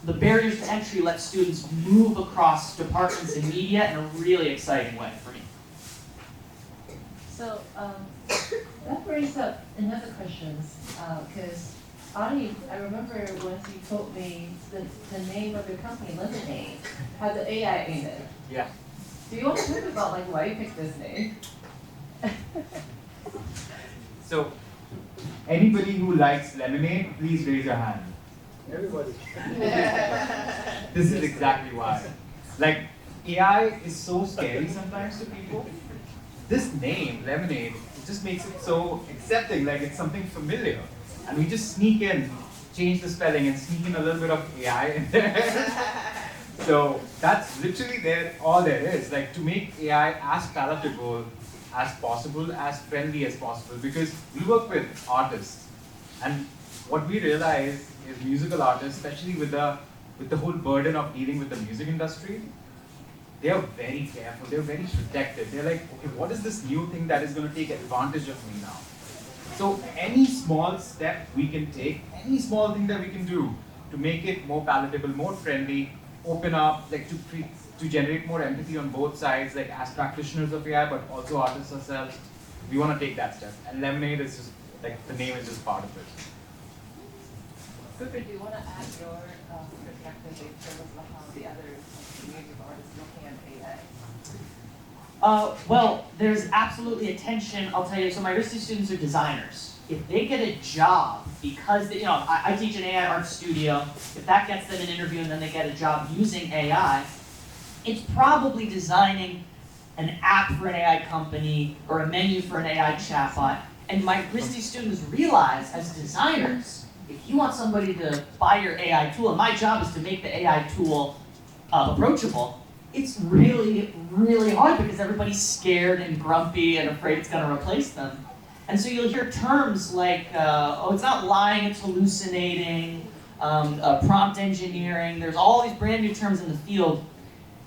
The barriers to entry let students move across departments in media in a really exciting way for me. So that brings up another question, because I remember once you told me the name of your company, Lemonade, had the AI in it. Yeah. Do you want to talk about like why you picked this name? So, anybody who likes lemonade, please raise your hand. Everybody. This is exactly why. Like, AI is so scary sometimes to people. This name, lemonade, it just makes it so accepting, like it's something familiar. And we just sneak in, change the spelling and sneak in a little bit of AI in there. So that's literally all there is, like to make AI as palatable as possible, as friendly as possible, because we work with artists. And what we realize is musical artists, especially with the whole burden of dealing with the music industry, they are very careful, they're very protected. They're like, okay, what is this new thing that is going to take advantage of me now? So any small step we can take, any small thing that we can do to make it more palatable, more friendly, open up, like to generate more empathy on both sides, like as practitioners of AI, but also artists ourselves, we want to take that step. And Lemonade is just, like the name is just part of it. Griffin, do you want to add your perspective in terms of how the other community of artists looking at AI? Well, there's absolutely a tension, I'll tell you. So my RISD students are designers. If they get a job because, I teach an AI art studio, if that gets them an interview and then they get a job using AI, it's probably designing an app for an AI company or a menu for an AI chatbot. And my RISD students realize, as designers, if you want somebody to buy your AI tool, and my job is to make the AI tool approachable, it's really, really hard because everybody's scared and grumpy and afraid it's going to replace them. And so you'll hear terms like, oh, it's not lying, it's hallucinating, prompt engineering. There's all these brand new terms in the field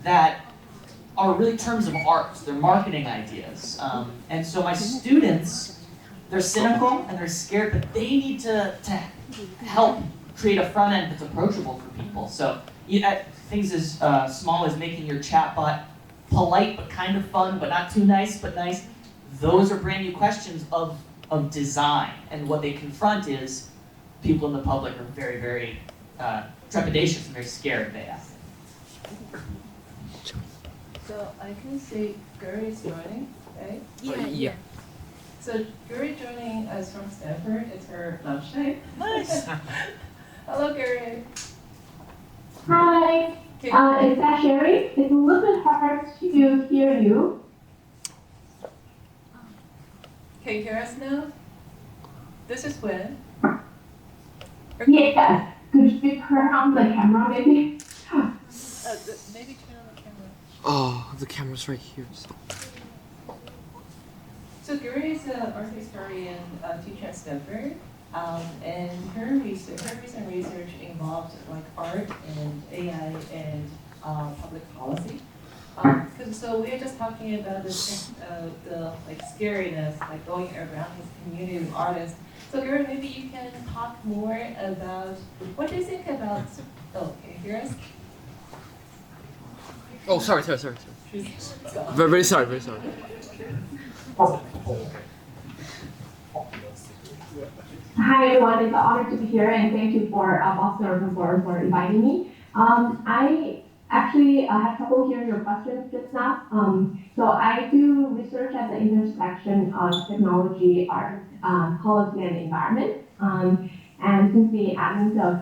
that are really terms of art. They're marketing ideas. And so my students, they're cynical and they're scared, but they need to help create a front end that's approachable for people. So things as small as making your chatbot polite but kind of fun, but not too nice, but nice. Those are brand new questions of design. And what they confront is people in the public are very, very trepidatious and very scared they ask. So I can see Guri is joining, right? Yeah. So Guri joining us from Stanford. It's her lunchtime. Nice. Hello, Guri. Hi. Is that Sherry? It's a little bit hard to hear you. Can you hear us now? This is Gwen. Yes. Could you turn on the camera, maybe? Maybe turn on the camera. Oh, the camera's right here. So Guri is an art historian teacher at Stanford, and her recent research involves like art and AI and public policy. So we were just talking about the like scariness, like going around his community of artists. So Guri, maybe you can talk more about what do you think about? Oh, can you hear us? Oh, sorry. Very sorry. Hi everyone, it's an honor to be here and thank you for Boston Urban for inviting me. I actually had trouble hearing your questions just now. So I do research at the intersection of technology, art, policy, and environment. And since the advent of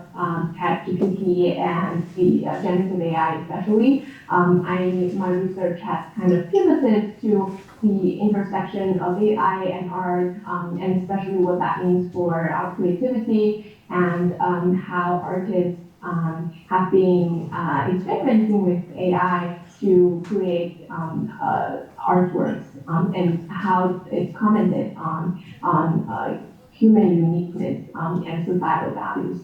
ChatGPT and the generative AI especially, my research has kind of pivoted to the intersection of AI and art, and especially what that means for our creativity and how artists have been experimenting with AI to create artworks and how it's commented on human uniqueness and societal values.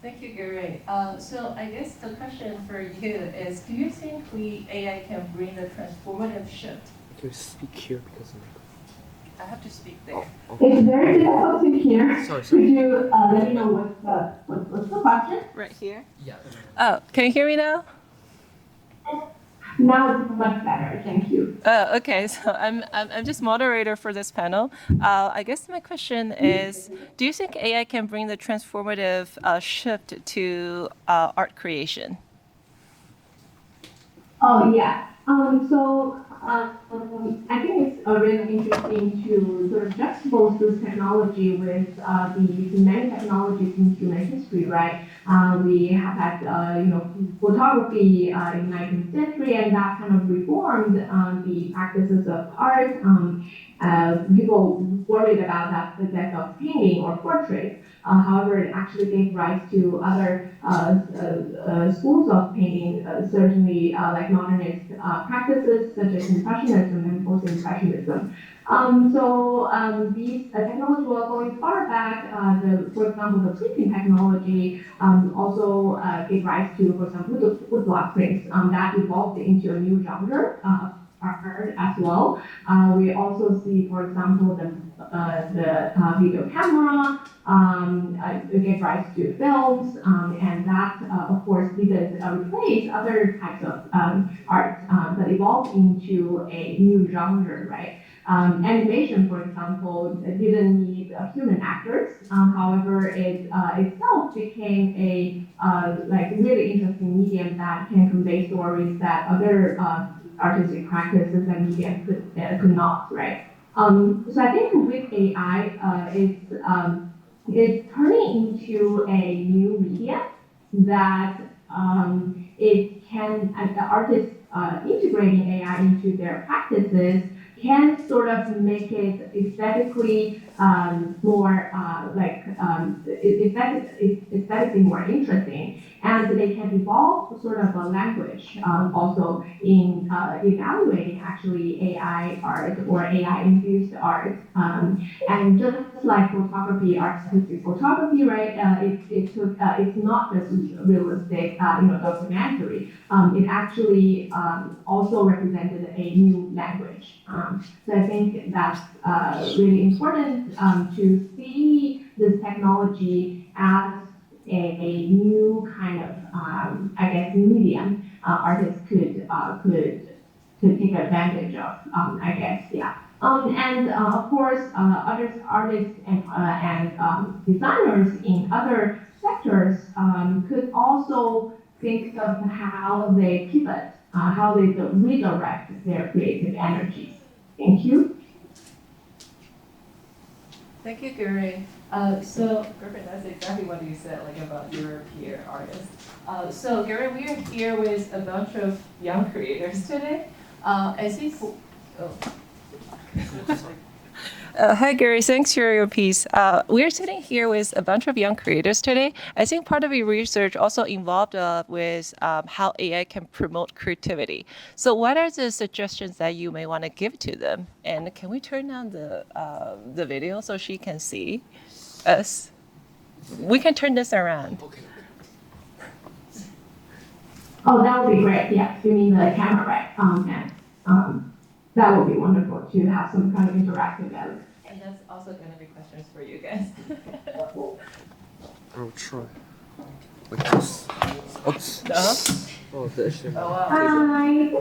Thank you, Guri. So I guess the question for you is, do you think AI can bring a transformative shift? Can you speak here because I have to speak there. It's very difficult to hear. Sorry. Could you let me know what's the question? Right here? Yeah. Oh, can you hear me now? Now it's much better, thank you. Okay, so I'm just moderator for this panel. I guess my question is, do you think AI can bring the transformative shift to art creation? Oh yeah. I think it's really interesting to sort of juxtapose this technology with the many technologies in human history, right? We have had, photography in the 19th century, and that kind of reformed the practices of art. people worried about that the death of painting or portrait. However, it actually gave rise to other schools of painting, certainly like modernist practices such as impressionism and post-impressionism. These technologies were going far back. For example, the printing technology also gave rise to, for example, woodblock prints that evolved into a new genre. Art as well. We also see, for example, the video camera gave rise to films, and that, of course, didn't replace other types of art, but evolved into a new genre, right? Animation, for example, didn't need human actors. However, it itself became a like really interesting medium that can convey stories that other artistic practices and media could not, right? So I think with AI, it's turning into a new media that it can, the artists integrating AI into their practices can sort of make it aesthetically more aesthetically more interesting, and they can evolve sort of a language also in evaluating actually AI art or AI infused art. And just like photography, artistic photography, right? It's not just realistic, documentary. It actually also represented a new language. So I think that's really important to see this technology as a new kind of, I guess, medium artists could take advantage of, I guess, yeah. And of course, other artists and designers in other sectors could also think of how they pivot, how they redirect their creative energies. Thank you. Thank you, Gary. So, Griffin, that's exactly what you said, like about European artists. So, Gary, we are here with a bunch of young creators today. I think. Hi, Gary. Thanks for your piece. We're sitting here with a bunch of young creators today. I think part of your research also involved with how AI can promote creativity. So what are the suggestions that you may want to give to them? And can we turn on the video so she can see us? We can turn this around. Okay. Oh, that would be great. Yeah, you mean the camera, right? That would be wonderful to have some kind of interactive element. And that's also going to be questions for you guys. I'll try. Like this. Oops. Oh, this. Oh, wow. Hi.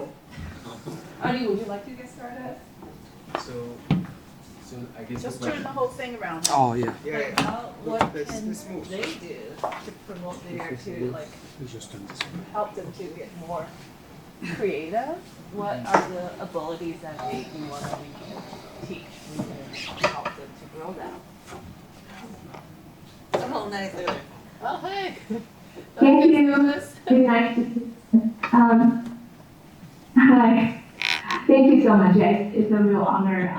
Ani, would you like to get started? So I guess Just turn the whole thing around. Oh, yeah. Like, what can they do to promote their, to like help them to get more creative? What are the abilities that you want to teach? We can help them to grow that. Oh, nice. Oh, hey. Thank you. Very nice to see you. Hi. Thank you so much. It's a real honor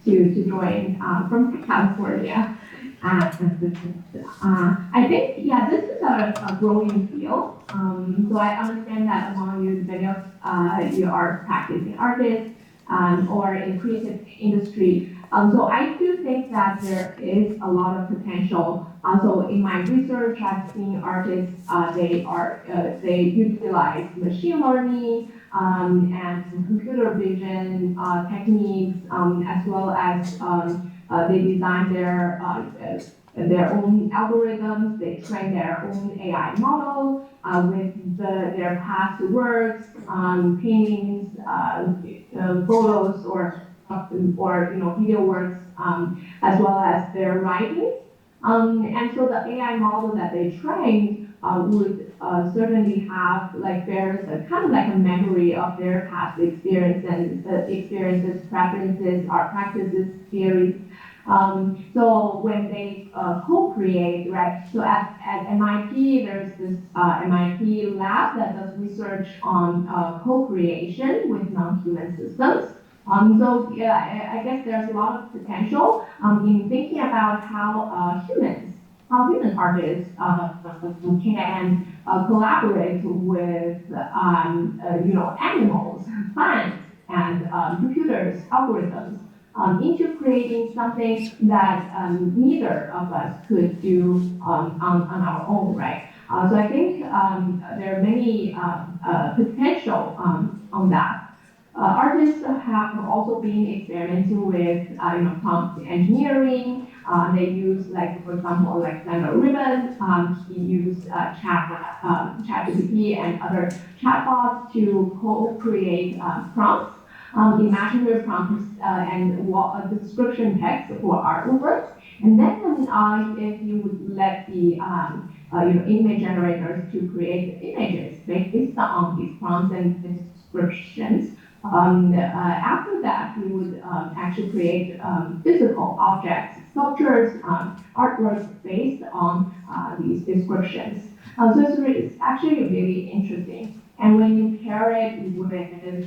to join from California. I think, yeah, this is a growing field. So I understand that among you, many of you are practicing artists or in creative industry. So I do think that there is a lot of potential. So in my research, I've seen artists, they utilize machine learning and computer vision techniques, as well as they design their own algorithms. They train their own AI model with their past works, paintings, photos, or video works, as well as their writings. And so the AI model that they trained would certainly have, like, there's a kind of like a memory of their past experiences, preferences, art practices, theories. So when they co-create, right? So at MIT, there's this MIT lab that does research on co-creation with non-human systems. So yeah, I guess there's a lot of potential in thinking about how human artists can collaborate with animals, plants, and computers, algorithms into creating something that neither of us could do on our own, right? So I think there are many potential on that. Artists have also been experimenting with prompt engineering. They use, like, for example, Alexander Ribbon. He used ChatGPT and other chatbots to co-create prompts, imaginary prompts, and description text for artworks. And then if you would let the image generators to create images based on these prompts and descriptions. After that, we would actually create physical objects, sculptures, artworks based on these descriptions. So it's actually really interesting. And when you pair it with,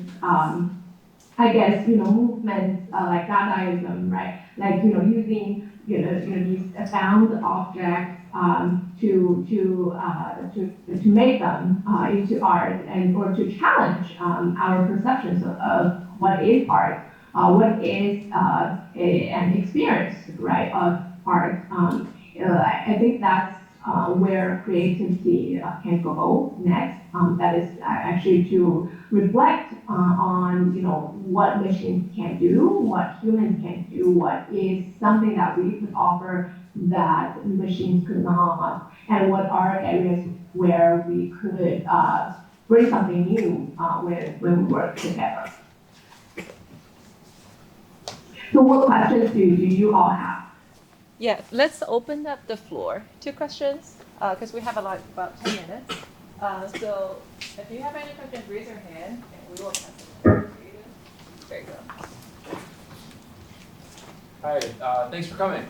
I guess, movements like Dadaism, right? Like, using, these found objects to make them into art or to challenge our perceptions of what is art, what is an experience, right, of art. I think that's where creativity can go next. That is actually to reflect on what machines can do, what humans can do, what is something that we could offer that machines could not, and what are areas where we could bring something new when we work together. So what questions do you all have? Yeah, let's open up the floor to questions because we have about 10 minutes. So if you have any questions, raise your hand and we will pass it over to you. There you go. Hi, thanks for coming.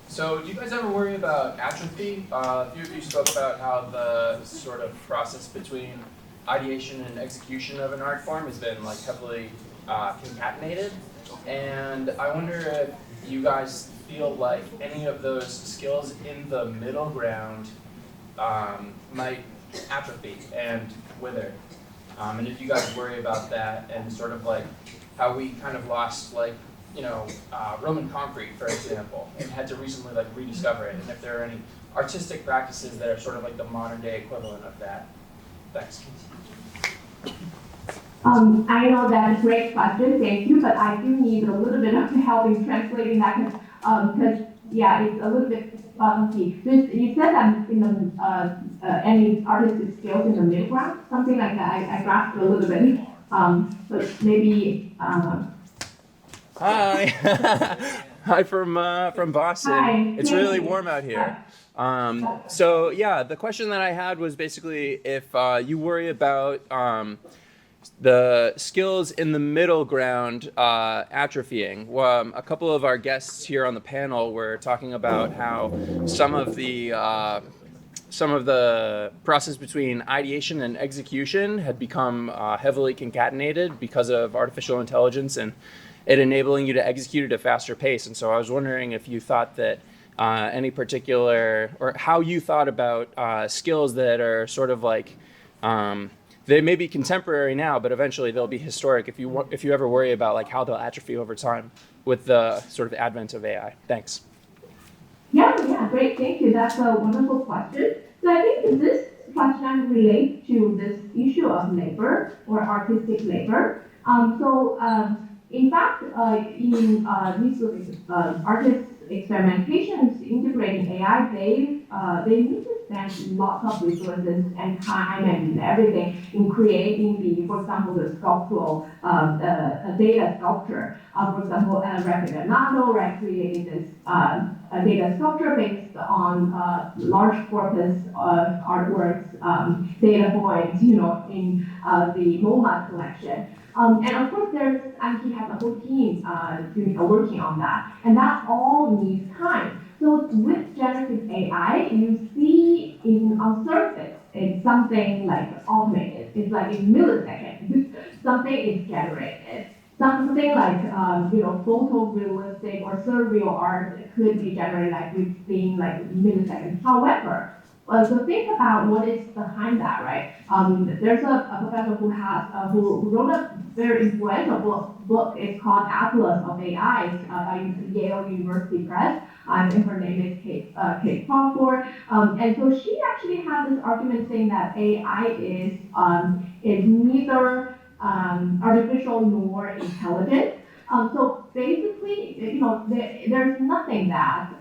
So do you guys ever worry about atrophy? A few of you spoke about how the sort of process between ideation and execution of an art form has been heavily concatenated. And I wonder if you guys feel like any of those skills in the middle ground might atrophy and wither. And if you guys worry about that and sort of how we kind of lost Roman concrete, for example, and had to recently rediscover it, and if there are any artistic practices that are sort of the modern day equivalent of that. Thanks. I know that's a great question, thank you, but I do need a little bit of help in translating that because yeah, it's a little bit funky. So you said that in the any artistic skills in the middle ground, something like that. I grasped a little bit, but maybe. Hi. Hi from Boston. Hi. It's really warm out here. So yeah, the question that I had was basically if you worry about the skills in the middle ground atrophying. A couple of our guests here on the panel were talking about how some of the process between ideation and execution had become heavily concatenated because of artificial intelligence and it enabling you to execute at a faster pace. And so I was wondering if you thought that any particular, or how you thought about skills that are sort of they may be contemporary now, but eventually they'll be historic if you ever worry about how they'll atrophy over time with the sort of advent of AI. Thanks. Yeah, great, thank you. That's a wonderful question. So I think this question relates to this issue of labor or artistic labor. In fact, in these artist experimentations integrating AI, they need to spend lots of resources and time and everything in creating for example, the sculptural data sculpture. For example, Rapid Nano, right, created this data sculpture based on large corpus artworks, data points, in the MoMA collection. And of course, he has a whole team working on that, and that all needs time. So with generative AI, you see on surface, it's something automated. It's in milliseconds, something is generated. something like photorealistic or surreal art could be generated like within like milliseconds. However, so think about what is behind that, right? There's a professor who wrote a very influential book. It's called Atlas of AI by Yale University Press. I think her name is Kate Crawford. And so she actually had this argument saying that AI is neither artificial nor intelligent. So basically, there's nothing that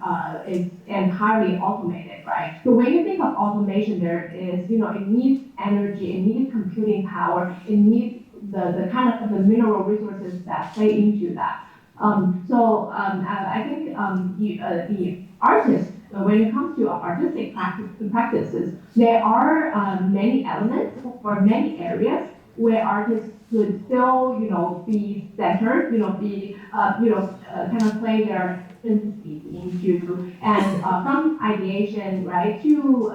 is entirely automated, right? So when you think of automation, there is, it needs energy, it needs computing power, it needs the kind of the mineral resources that play into that. I think the artists, when it comes to artistic practices, there are many elements or many areas where artists could still, be centered, kind of play their empathy into, and from ideation, right, to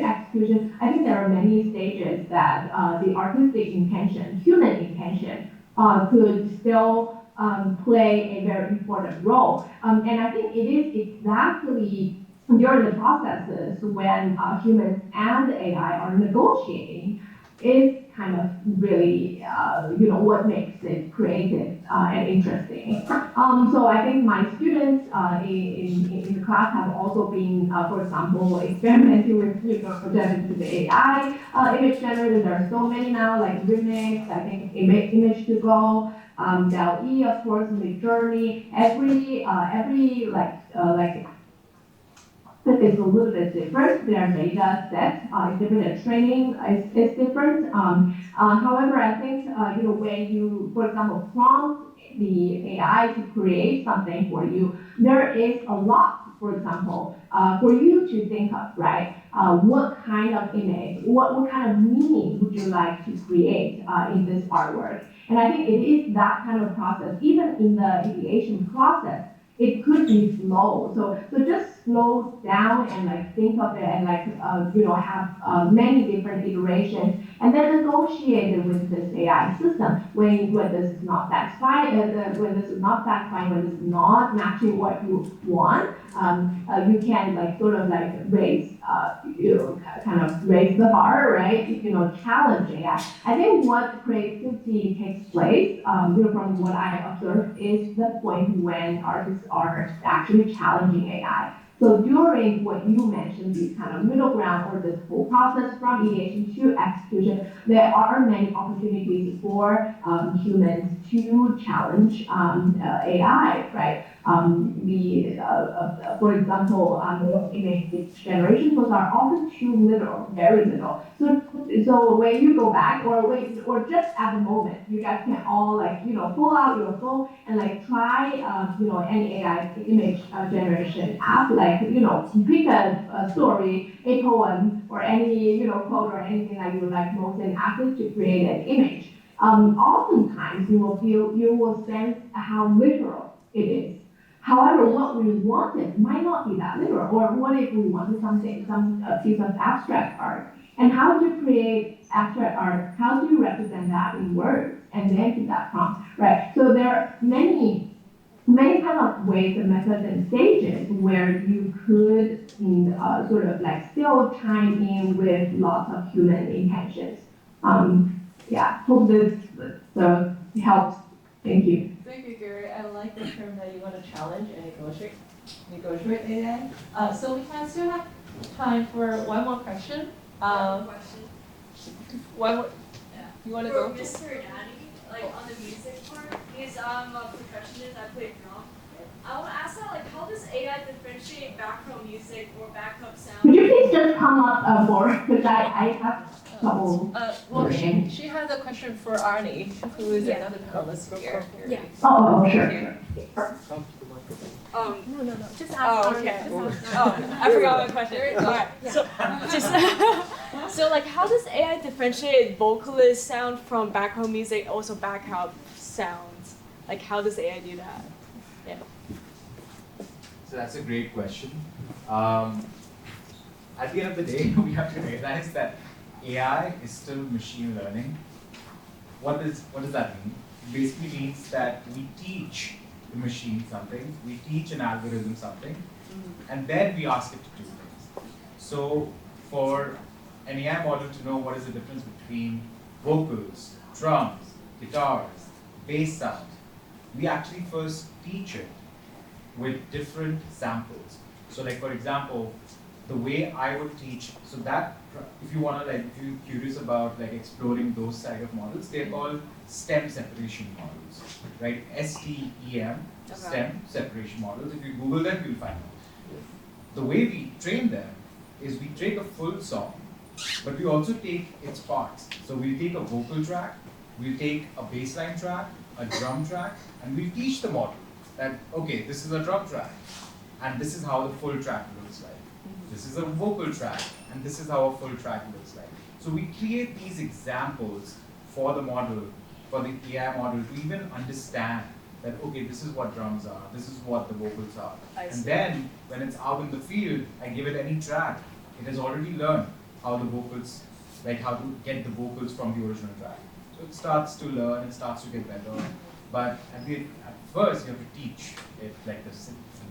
execution. I think there are many stages that the artistic intention, human intention, could still play a very important role. And I think it is exactly during the processes when humans and AI are negotiating is kind of really, what makes it creative and interesting. So I think my students in the class have also been, for example, experimenting with generative AI image generators. There are so many now, like Remix, I think Image2Go, DALL-E, of course, Midjourney. Every it's a little bit different. Their data set is different. Their training is different. However, I think when you, for example, prompt the AI to create something for you, there is a lot, for example, for you to think of, right? What kind of image, what kind of meaning would you like to create in this artwork? And I think it is that kind of process. Even in the ideation process, it could be slow. So just slow down and think of it and have many different iterations and then negotiate it with this AI system when this is not satisfying, when this is not matching what you want. You can raise kind of raise the bar, right? Challenge AI. I think what creativity takes place, from what I observed, is the point when artists are actually challenging AI. So during what you mentioned, this kind of middle ground or this whole process from ideation to execution, there are many opportunities for humans to challenge AI, right? For example, image generation tools are often too little, very little. So when you go back or just at the moment, you guys can all pull out your phone and try any AI image generation app, pick a story, a poem, or any quote or anything that you like most and ask it to create an image. Oftentimes you will sense how literal it is. However, what we wanted might not be that literal, or what if we wanted some piece of abstract art? And how do you create abstract art? How do you represent that in words and then give that prompt, right? So there are many kind of ways and methods and stages where you could still chime in with lots of human intentions. Hope this helps. Thank you. Thank you, Gary. I like the term that you want to challenge and negotiate AI. So we can still have time for one more question. One more. Yeah. You want to go? For Mr. Nani, on the music part, because I'm a percussionist, I play drum. I want to ask how does AI differentiate background music or backup sound? Could you please just come up more, because I have trouble. Well, she has a question for Arnie, who is another panelist here. Yeah. Oh, sure. No. Just ask Arnie. Okay. I forgot my question. All right. So how does AI differentiate vocalist sound from background music, also backup sounds? How does AI do that? Yeah. So that's a great question. At the end of the day, we have to realize that AI is still machine learning. What does that mean? basically means that we teach the machine something, we teach an algorithm something, and then we ask it to do things. So for an AI model to know what is the difference between vocals, drums, guitars, bass sound, we actually first teach it with different samples. So like for example, the way I would teach, so that if you want to like, if you're curious about like exploring those side of models, they're called stem separation models, right? STEM, stem separation models. If you Google them, you'll find them. The way we train them is we take a full song, but we also take its parts. So we take a vocal track, we take a bass line track, a drum track, and we teach the model that, okay, this is a drum track, and this is how the full track looks like. This is a vocal track, and this is how a full track looks like. So we create these examples for the model, for the AI model to even understand that, okay, this is what drums are, this is what the vocals are. And then, when it's out in the field, I give it any track. It has already learned how the vocals, like how to get the vocals from the original track. So it starts to learn, it starts to get better. But at first, you have to teach it like the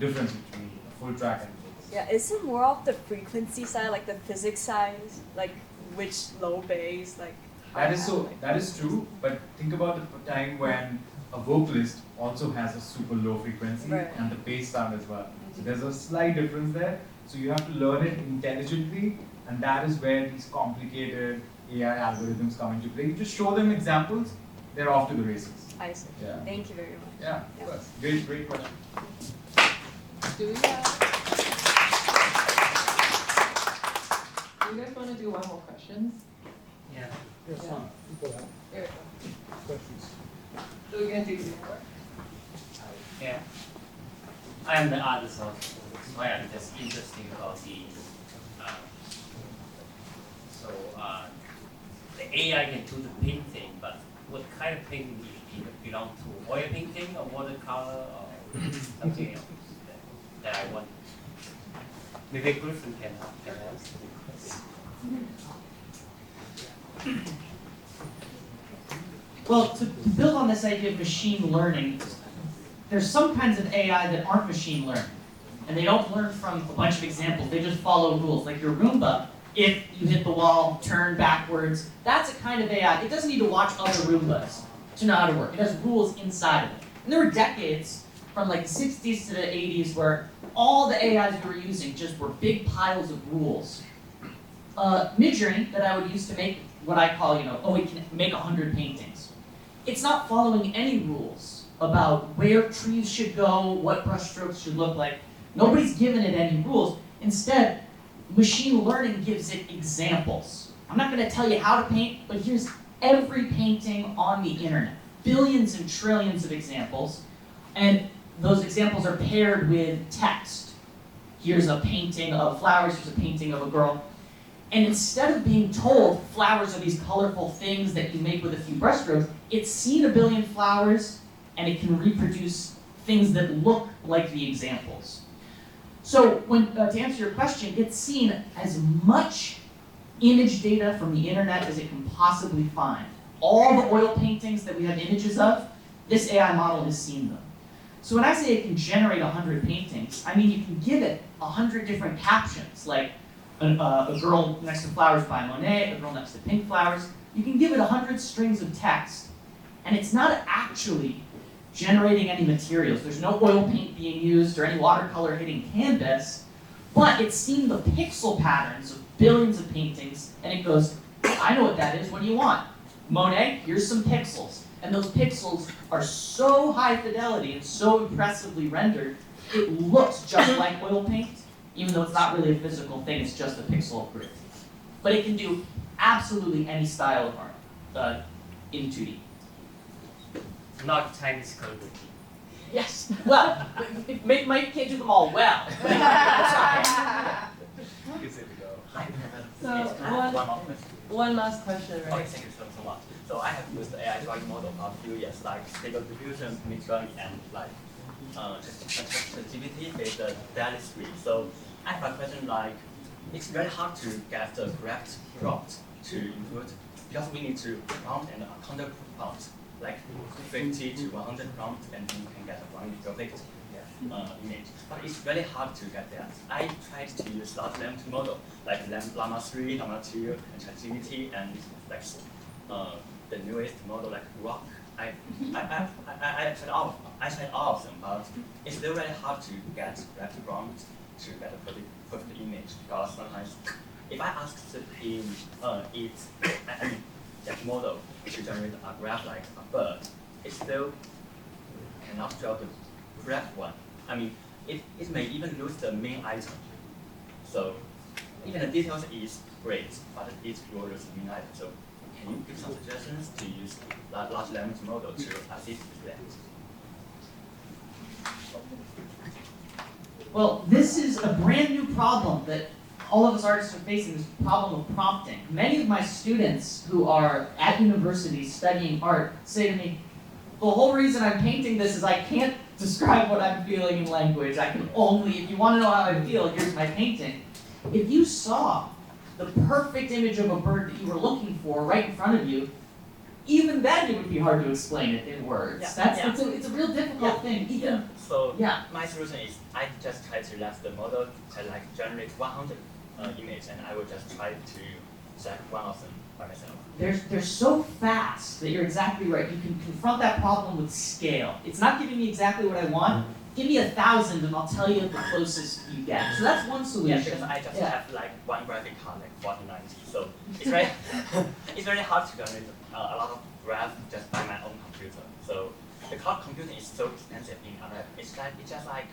difference between a full track and vocals. Yeah, is it more of the frequency side, like the physics side, like which low bass, like? That is true, but think about the time when a vocalist also has a super low frequency and the bass sound as well. So there's a slight difference there. So you have to learn it intelligently, and that is where these complicated AI algorithms come into play. You just show them examples, they're off to the races. I see. Yeah. Thank you very much. Yeah, of course. Great question. Do you guys want to do one more question? Yeah. Yes, Yeah. fine. Go ahead. Here we go. Questions? So we're going to do more? Yeah. I am the artist of so I am just interested about the the AI can do the painting, but what kind of painting do you belong to? Oil painting or watercolor or something else that I want? Maybe Griffin can answer. Well, to build on this idea of machine learning, there's some kinds of AI that aren't machine learning. And they don't learn from a bunch of examples, they just follow rules. Like your Roomba, if you hit the wall, turn backwards, that's a kind of AI. It doesn't need to watch other Roombas to know how to work. It has rules inside of it. And there were decades, from like the 60s to the 80s, where all the AIs we were using just were big piles of rules. Midjourney, that I would use to make what I call, we can make 100 paintings. It's not following any rules about where trees should go, what brushstrokes should look like. Nobody's given it any rules. Instead, machine learning gives it examples. I'm not going to tell you how to paint, but here's every painting on the internet. Billions and trillions of examples. And those examples are paired with text. Here's a painting of flowers, here's a painting of a girl. And instead of being told flowers are these colorful things that you make with a few brushstrokes, it's seen a billion flowers and it can reproduce things that look like the examples. So to answer your question, it's seen as much image data from the internet as it can possibly find. All the oil paintings that we have images of, this AI model has seen them. So when I say it can generate 100 paintings, I mean you can give it 100 different captions, like a girl next to flowers by Monet, a girl next to pink flowers. You can give it 100 strings of text, and it's not actually generating any materials. There's no oil paint being used or any watercolor hitting canvas, but it's seen the pixel patterns of billions of paintings, and it goes, I know what that is, what do you want? Monet, here's some pixels. And those pixels are so high fidelity and so impressively rendered, it looks just like oil paint, even though it's not really a physical thing, it's just a pixel of grid. But it can do absolutely any style of art in 2D. Not Chinese calligraphy. Yes, well, Mike can't do them all well. So one last question, right? Okay, thank you so much. So I have used the AI drawing model for a few years, like stable diffusion, Midjourney, and like GPT-based daily screen. So I have a question like, it's very hard to get the correct prompt to input because we need to prompt and counter prompt. like 50 to 100 prompts, and you can get one perfect image. But it's very hard to get that. I tried to use large language model like Llama 3, Llama 2, and ChatGPT, and like the newest model like Rock. I tried all of them, but it's still very hard to get correct prompt to get a perfect image, because sometimes if I ask him that model to generate a graph like a bird, it still cannot draw the correct one. I mean, it may even lose the main item. So even the details is great, but it will lose the main item. So can you give some suggestions to use large language model to assist with that? Well, this is a brand new problem that all of us artists are facing, this problem of prompting. Many of my students who are at universities studying art say to me, the whole reason I'm painting this is I can't describe what I'm feeling in language. I can only, if you want to know how I feel, here's my painting. If you saw the perfect image of a bird that you were looking for right in front of you, even then it would be hard to explain it in words. It's a real difficult thing. So my solution is I just try to let the model generate 100 images, and I will just try to select one of them by myself. They're so fast that you're exactly right. You can confront that problem with scale. It's not giving me exactly what I want. Give me 1,000 and I'll tell you the closest you get. So that's one solution. Yeah, because I just have like one graphic card, like 4090. So it's very, it's very hard to generate a lot of graph just by my own computer. So the cloud computing is so expensive in Arab. It's just like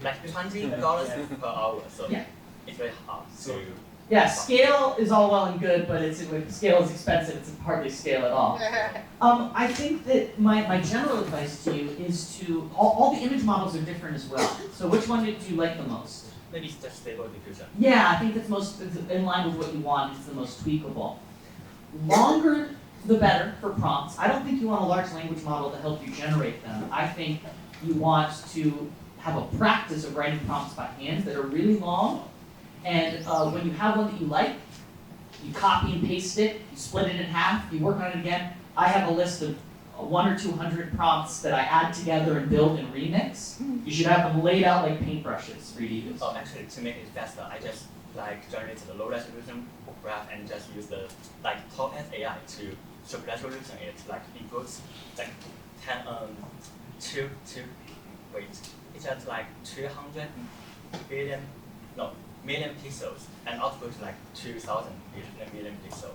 $20 per hour. So it's very hard to. Yeah, scale is all well and good, but if scale is expensive, it's hardly scale at all. I think that my general advice to you is to, all the image models are different as well. So which one did you like the most? Maybe it's just stable diffusion. Yeah, I think that's most in line with what you want. It's the most tweakable. Longer, the better for prompts. I don't think you want a large language model to help you generate them. I think you want to have a practice of writing prompts by hand that are really long. And when you have one that you like, you copy and paste it, you split it in half, you work on it again. I have a list of 100 or 200 prompts that I add together and build and remix. You should have them laid out like paintbrushes for you to use. Oh, actually, to make it faster, I just generated a low resolution graph and just use the top-end AI to super resolution it. It goes it's just 200 billion, no, million pixels, and output 2,000 million pixels.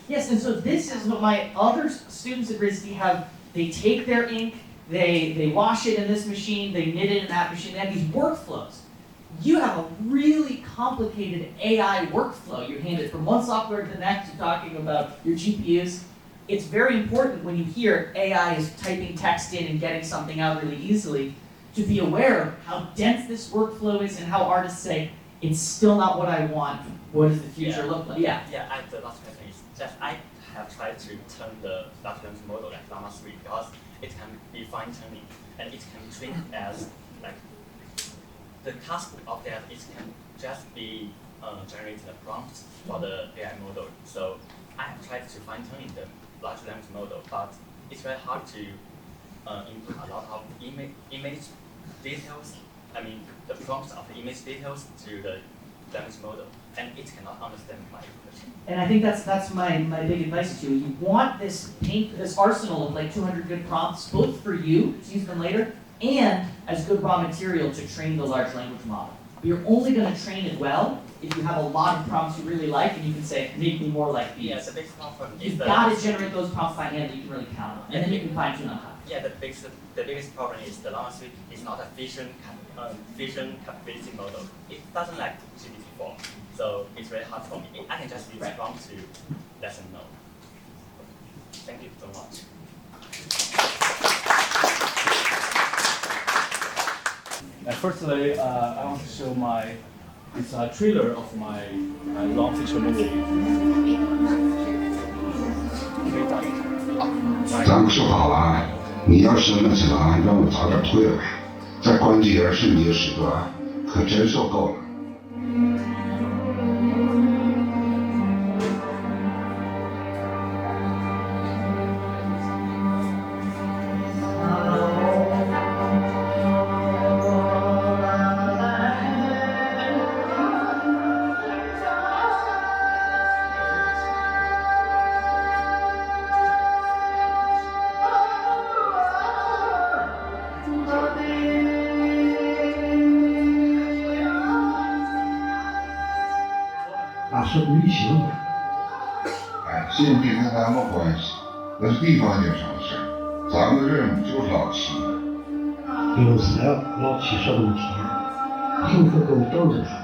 Yes, and so this is what my other students at RISD have. They take their ink, they wash it in this machine, they knit it in that machine. They have these workflows. You have a really complicated AI workflow. You hand it from one software to the next. You're talking about your GPUs. It's very important when you hear AI is typing text in and getting something out really easily to be aware of how dense this workflow is and how artists say, it's still not what I want. What does the future look like? The last question is just I have tried to turn the large language model like Llama 3 because it can be fine-tuning and it can be trained as the task of that. It can just be generating the prompts for the AI model. So I have tried to fine-tune the large language model, but it's very hard to input a lot of image details. I mean, the prompts of the image details to the language model, and it cannot understand my question. And I think that's my big advice to you. You want this arsenal of 200 good prompts, both for you to use them later, and as good raw material to train the large language model. But you're only going to train it well if you have a lot of prompts you really like, and you can say, make me more like these. Yeah, the biggest problem is you've got to generate those prompts by hand that you can really count on, and then you can fine-tune on how. Yeah, the biggest problem is the Llama 3 is not a vision capability model. It doesn't like GPT-4, so it's very hard for me. I can just use prompt to let them know. Thank you so much. Firstly, I want to show it's a trailer of my long feature movie. 咱们说好了，你要是那什么，让我早点退了。再关机20你的时刻，可真受够了。是不理性的。哎，这跟咱没关系，那是地方经常的事儿。咱们的任务就是老七。有时老七说问题，幸福狗等着他。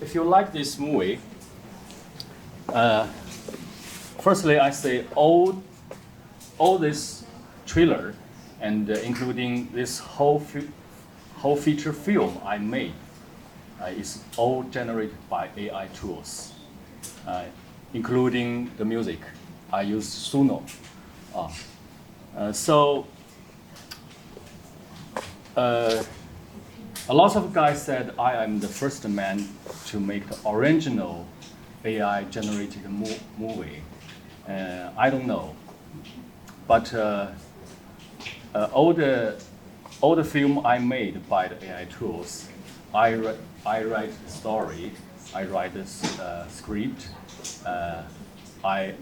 If you like this movie, firstly I say all this trailer and including this whole feature film I made is all generated by AI tools, including the music. I use Suno. A lot of guys said I am the first man to make the original AI-generated movie. I don't know, but all the film I made by the AI tools, I write the story, I write the script, I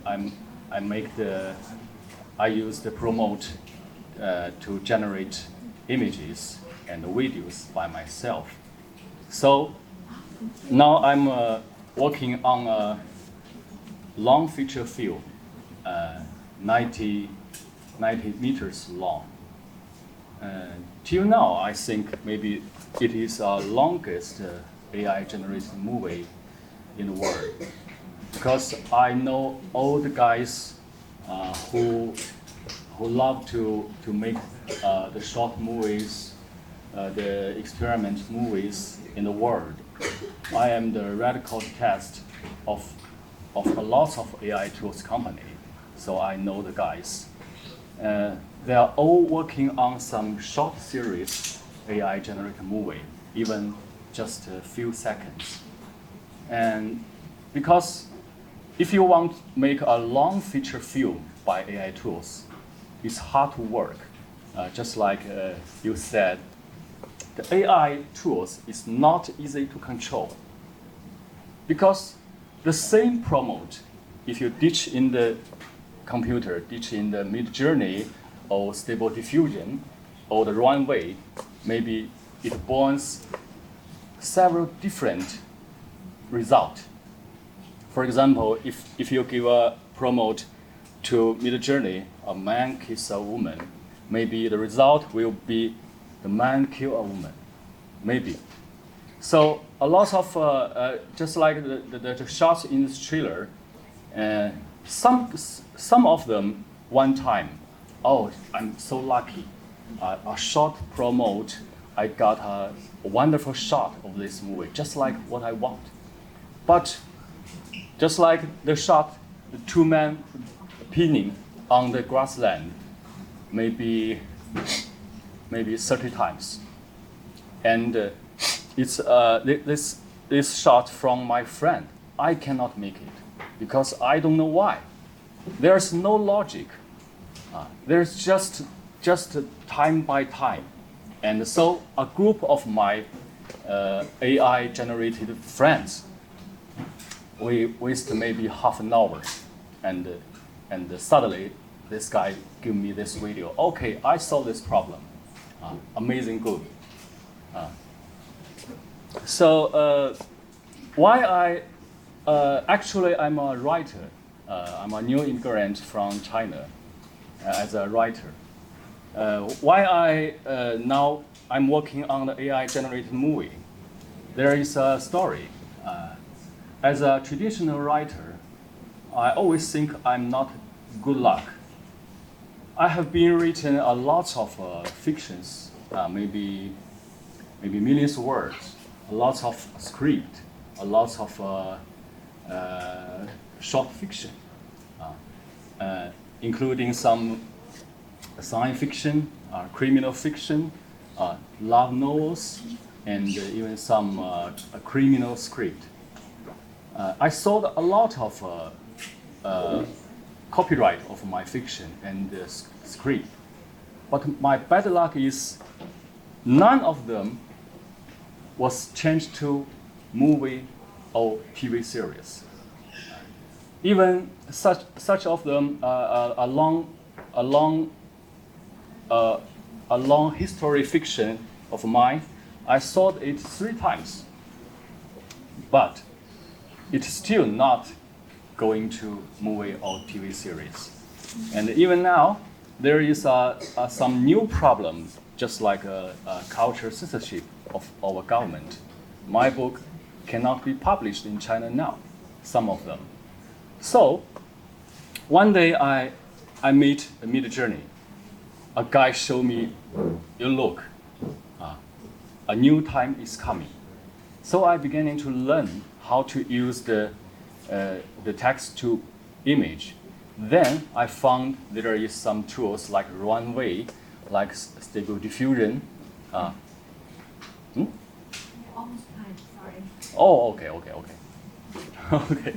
use the promote to generate images and videos by myself. So now I'm working on a long feature film, 90 meters long. Till now, I think maybe it is our longest AI-generated movie in the world. Because I know all the guys who love to make the short movies, the experiment movies in the world. I am the radical test of a lot of AI tools company, so I know the guys. They are all working on some short series AI generated movie, even just a few seconds. And because if you want to make a long feature film by AI tools, it's hard to work. Just like you said, the AI tools is not easy to control. Because the same prompt, if you ditch in the computer, ditch in the Midjourney or Stable Diffusion or the runway, maybe it borns several different results. For example, if you give a prompt to Midjourney, a man kills a woman, maybe the result will be the man kill a woman, maybe. So a lot of, just like the shots in this trailer, some of them one time, oh, I'm so lucky. A short promote, I got a wonderful shot of this movie, just like what I want. But just like the shot, the two men pinning on the grassland, maybe 30 times. And it's this shot from my friend. I cannot make it because I don't know why. There's no logic. There's just time by time. And so a group of my AI generated friends, we waste maybe half an hour, and suddenly this guy give me this video. Okay, I solved this problem. Amazing, good. So why actually I'm a writer. I'm a new immigrant from China as a writer. Why now I'm working on the AI generated movie. There is a story. As a traditional writer, I always think I'm not good luck. I have been written a lot of fictions, maybe millions of words, a lot of script, a lot of short fiction, including some science fiction, criminal fiction, love novels, and even some criminal script. I sold a lot of copyright of my fiction and script, but my bad luck is none of them was changed to movie or TV series. Even such of them a long history fiction of mine, I sold it 3 times, but it's still not going to movie or TV series. And even now, there is some new problem, just like a culture censorship of our government. My book cannot be published in China now, some of them. So, one day I meet Midjourney. A guy showed me, you look, a new time is coming. So I began to learn how to use the text to image. Then I found there is some tools like runway, like Stable Diffusion. Almost time, sorry. Oh, okay. Okay.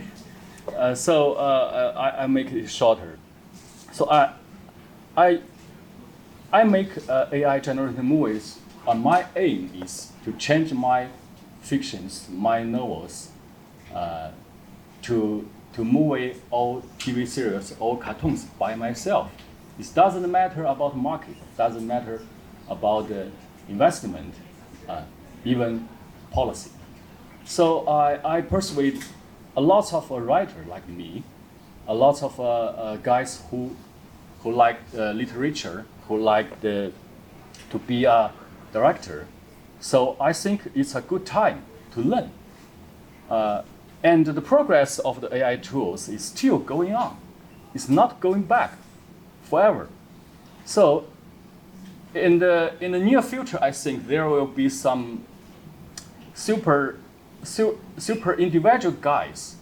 So I make it shorter. So I make AI generated movies. My aim is to change my fictions, my novels, to movie or TV series or cartoons by myself. It doesn't matter about market, doesn't matter about the investment, even policy. So I persuade a lot of writers like me, a lot of guys who like literature, who like to be a director. So I think it's a good time to learn. And the progress of the AI tools is still going on. It's not going back forever. So in the near future, I think there will be some super individual guys.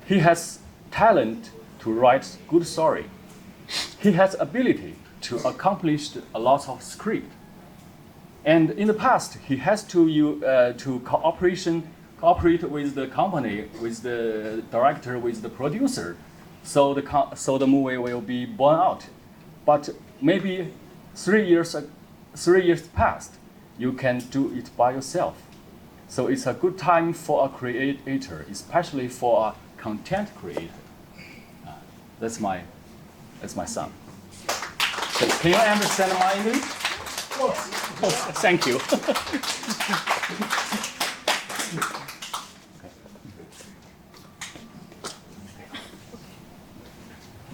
He has talent to write good story. He has ability to accomplish a lot of script. And in the past, he has to cooperate with the company, with the director, with the producer, so the movie will be born out. But maybe 3 years past, you can do it by yourself. So it's a good time for a creator, especially for a content creator. That's my son. So can you understand my English? Thank you.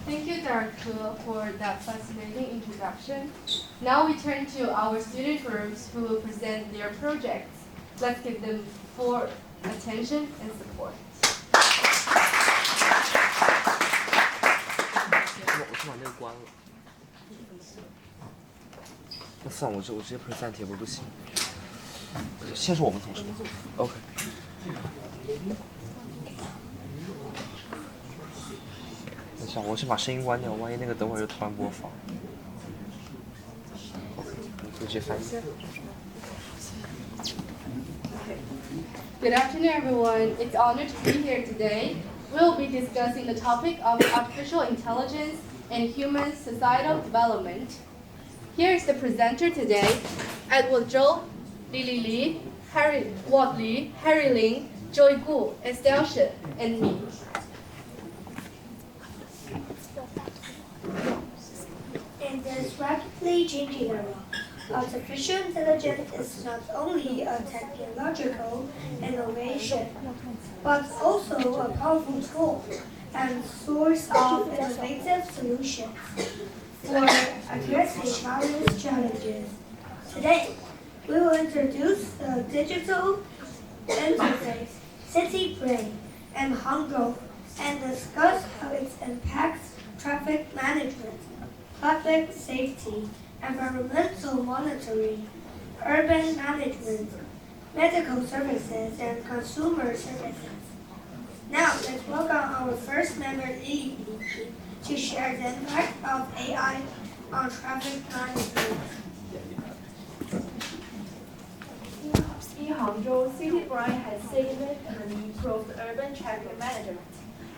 Thank you, Dr. for that fascinating introduction. Now we turn to our student groups who will present their projects. Let's give them full attention and support. 我先把那个关了。那算了，我直接 present 也不行。先是我们同事。OK。等一下，我先把声音关掉，万一那个等会儿又突然播放。OK， 就直接翻译。Good afternoon, everyone. It's an honor to be here today. We'll be discussing the topic of artificial intelligence and human societal development. Here is the presenter today: Edward Zhou, Lily Li, Walt Li, Harry Ling, Joy Gu, Estelle Shen, and me. In this rapidly changing era, artificial intelligence is not only a technological innovation, but also a powerful tool and source of innovative solutions for addressing various challenges. Today, we will introduce the digital interface, City Brain, and Hangzhou, and discuss how it impacts traffic management, public safety, environmental monitoring, urban management, medical services, and consumer services. Now, let's welcome our first member, Lily, to share the impact of AI on traffic management. In Hangzhou, City Brain has significantly improved urban traffic management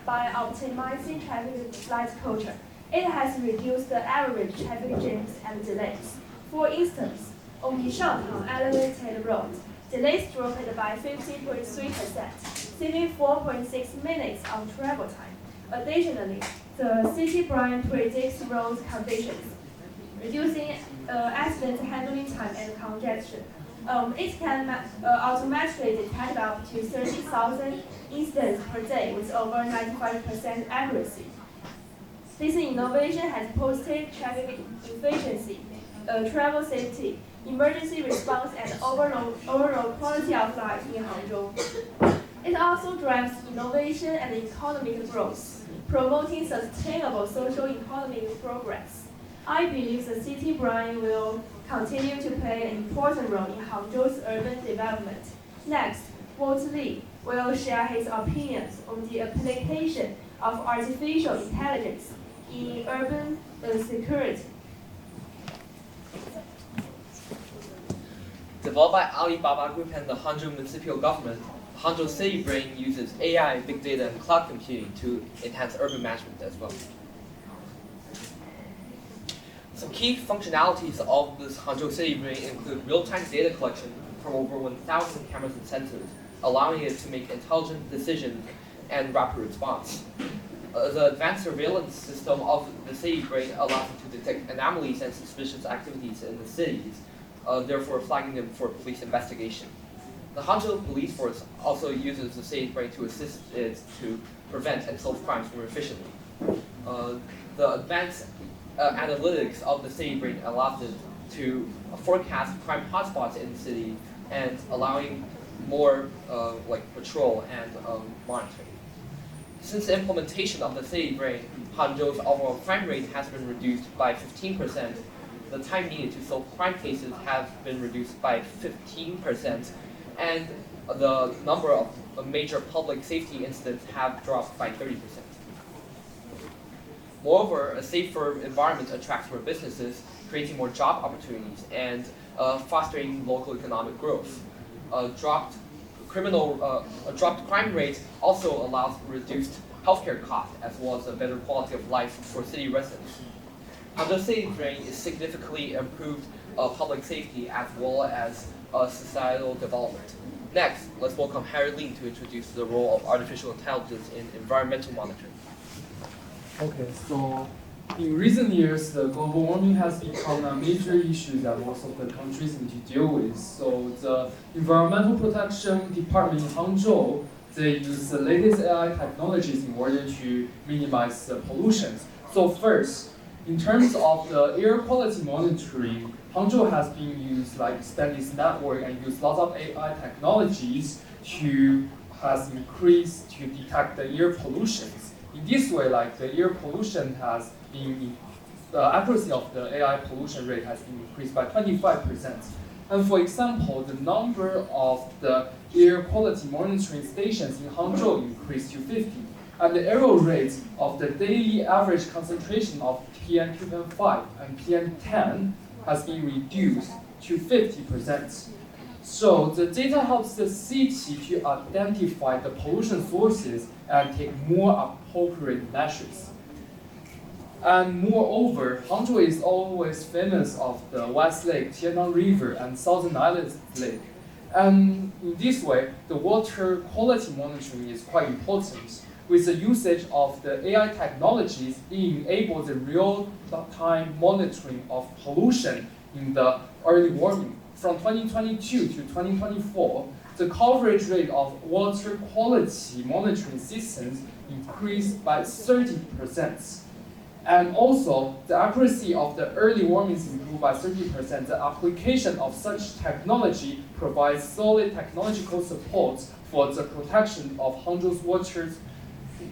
by optimizing traffic light culture. It has reduced the average traffic jams and delays. For instance, on Yishaotang elevated road, delays dropped by 50.3%, saving 4.6 minutes on travel time. Additionally, the City Brain predicts road conditions, reducing accident handling time and congestion. It can automatically detect up to 30,000 incidents per day with over 95% accuracy. This innovation has boosted traffic efficiency, travel safety, emergency response, and overall quality of life in Hangzhou. It also drives innovation and economic growth, promoting sustainable social economic progress. I believe the City Brain will continue to play an important role in Hangzhou's urban development. Next, Walt Li will share his opinions on the application of artificial intelligence in urban security. Developed by Alibaba Group and the Hangzhou municipal government, Hangzhou City Brain uses AI, big data, and cloud computing to enhance urban management as well. Some key functionalities of this Hangzhou City Brain include real-time data collection from over 1,000 cameras and sensors, allowing it to make intelligent decisions and rapid response. The advanced surveillance system of the City Brain allows it to detect anomalies and suspicious activities in the cities, therefore flagging them for police investigation. The Hangzhou police force also uses the city brain to assist it to prevent and solve crimes more efficiently. The advanced analytics of the city brain allows it to forecast crime hotspots in the city and allowing more patrol and monitoring. Since the implementation of the city brain, Hangzhou's overall crime rate has been reduced by 15%. The time needed to solve crime cases has been reduced by 15%, and the number of major public safety incidents have dropped by 30%. Moreover, a safer environment attracts more businesses, creating more job opportunities, and fostering local economic growth. A dropped crime rate also allows reduced healthcare costs as well as a better quality of life for city residents. Hangzhou City Brain is significantly improved public safety as well as societal development. Next, let's welcome Harry Lin to introduce the role of artificial intelligence in environmental monitoring. Okay, so in recent years, the global warming has become a major issue that most of the countries need to deal with. So the Environmental Protection Department in Hangzhou, they use the latest AI technologies in order to minimize the pollution. So first, in terms of the air quality monitoring, Hangzhou has been used expand its network and use lots of AI technologies has increased to detect the air pollution. In this way, the air pollution has been, the accuracy of the AI pollution rate has been increased by 25%. And for example, the number of the air quality monitoring stations in Hangzhou increased to 50. And the error rate of the daily average concentration of PM2.5 and PM10 has been reduced to 50%. So the data helps the city to identify the pollution sources and take more appropriate measures. And moreover, Hangzhou is always famous of the West Lake, Tiannang River, and Southern Islands Lake. And in this way, the water quality monitoring is quite important. With the usage of the AI technologies, it enables the real-time monitoring of pollution in the early warning. From 2022 to 2024, the coverage rate of water quality monitoring systems increased by 30%. And also, the accuracy of the early warnings improved by 30%. The application of such technology provides solid technological support for the protection of Hangzhou's water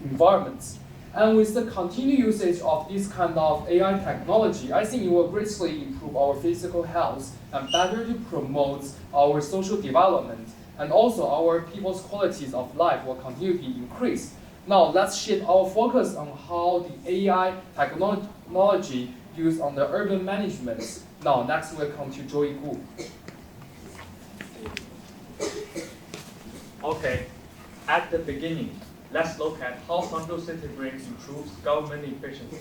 environments. And with the continued usage of this kind of AI technology, I think it will greatly improve our physical health and better to promote our social development. And also our people's qualities of life will continue to be increased. Now let's shift our focus on how the AI technology used on the urban management. Now next we'll come to Joey Gu. Okay, at the beginning, let's look at how Hangzhou City Brain improves government efficiency.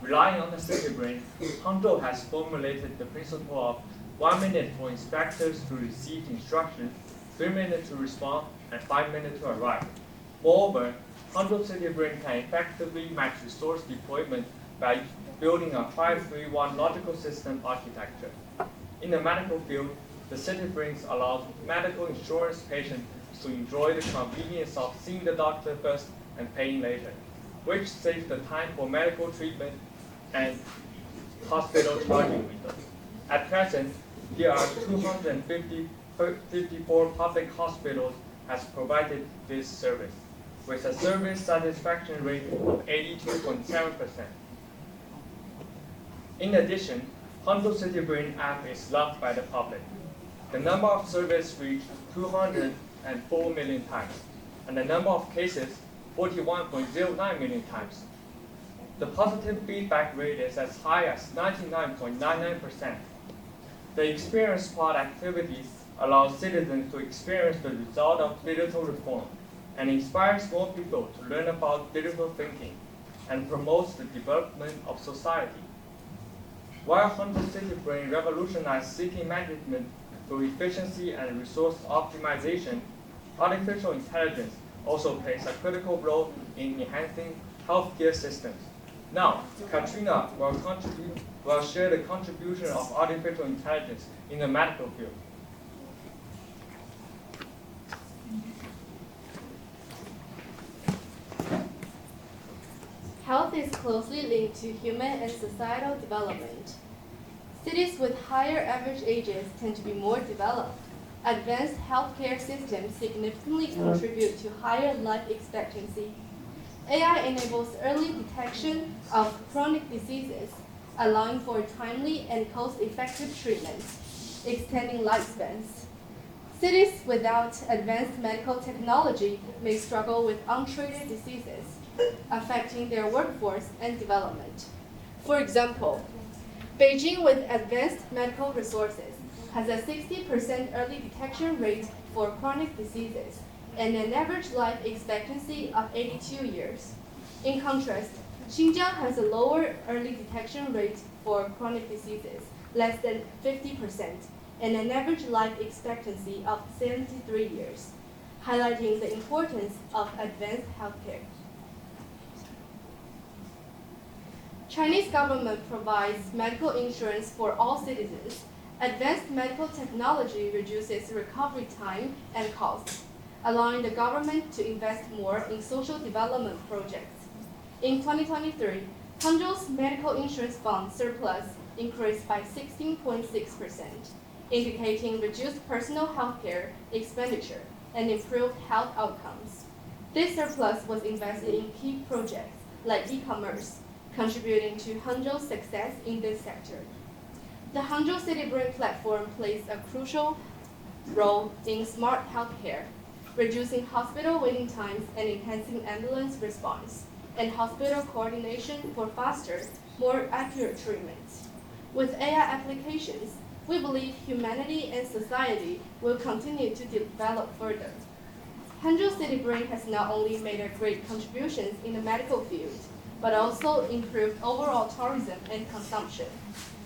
Relying on the City Brain, Hangzhou has formulated the principle of 1 minute for inspectors to receive instructions, 3 minutes to respond, and 5 minutes to arrive. Moreover, Hangzhou City Brain can effectively match resource deployment by building a 5-3-1 logical system architecture. In the medical field, the City Brain allows medical insurance patients to enjoy the convenience of seeing the doctor first and paying later, which saves the time for medical treatment and hospital charging windows. At present, there are 254 public hospitals has provided this service, with a service satisfaction rate of 82.7%. In addition, Hangzhou City Brain app is loved by the public. The number of surveys reached 204 million times, and the number of cases 41.09 million times. The positive feedback rate is as high as 99.99%. The experience part activities allow citizens to experience the result of digital reform and inspires more people to learn about digital thinking and promotes the development of society. While Hangzhou City Brain revolutionized city management through efficiency and resource optimization, artificial intelligence also plays a critical role in enhancing healthcare systems. Now, Katrina will share the contribution of artificial intelligence in the medical field. Health is closely linked to human and societal development. Cities with higher average ages tend to be more developed. Advanced healthcare systems significantly contribute to higher life expectancy. AI enables early detection of chronic diseases, allowing for timely and cost-effective treatments, extending lifespans. Cities without advanced medical technology may struggle with untreated diseases, affecting their workforce and development. For example, Beijing with advanced medical resources has a 60% early detection rate for chronic diseases and an average life expectancy of 82 years. In contrast, Xinjiang has a lower early detection rate for chronic diseases, less than 50%, and an average life expectancy of 73 years, highlighting the importance of advanced healthcare. Chinese government provides medical insurance for all citizens. Advanced medical technology reduces recovery time and costs, allowing the government to invest more in social development projects. In 2023, Hangzhou's medical insurance fund surplus increased by 16.6%, indicating reduced personal healthcare expenditure and improved health outcomes. This surplus was invested in key projects like e-commerce, contributing to Hangzhou's success in this sector. The Hangzhou City Brain platform plays a crucial role in smart healthcare, reducing hospital waiting times and enhancing ambulance response, and hospital coordination for faster, more accurate treatments. With AI applications, we believe humanity and society will continue to develop further. Hangzhou City Brain has not only made a great contributions in the medical field, but also improved overall tourism and consumption.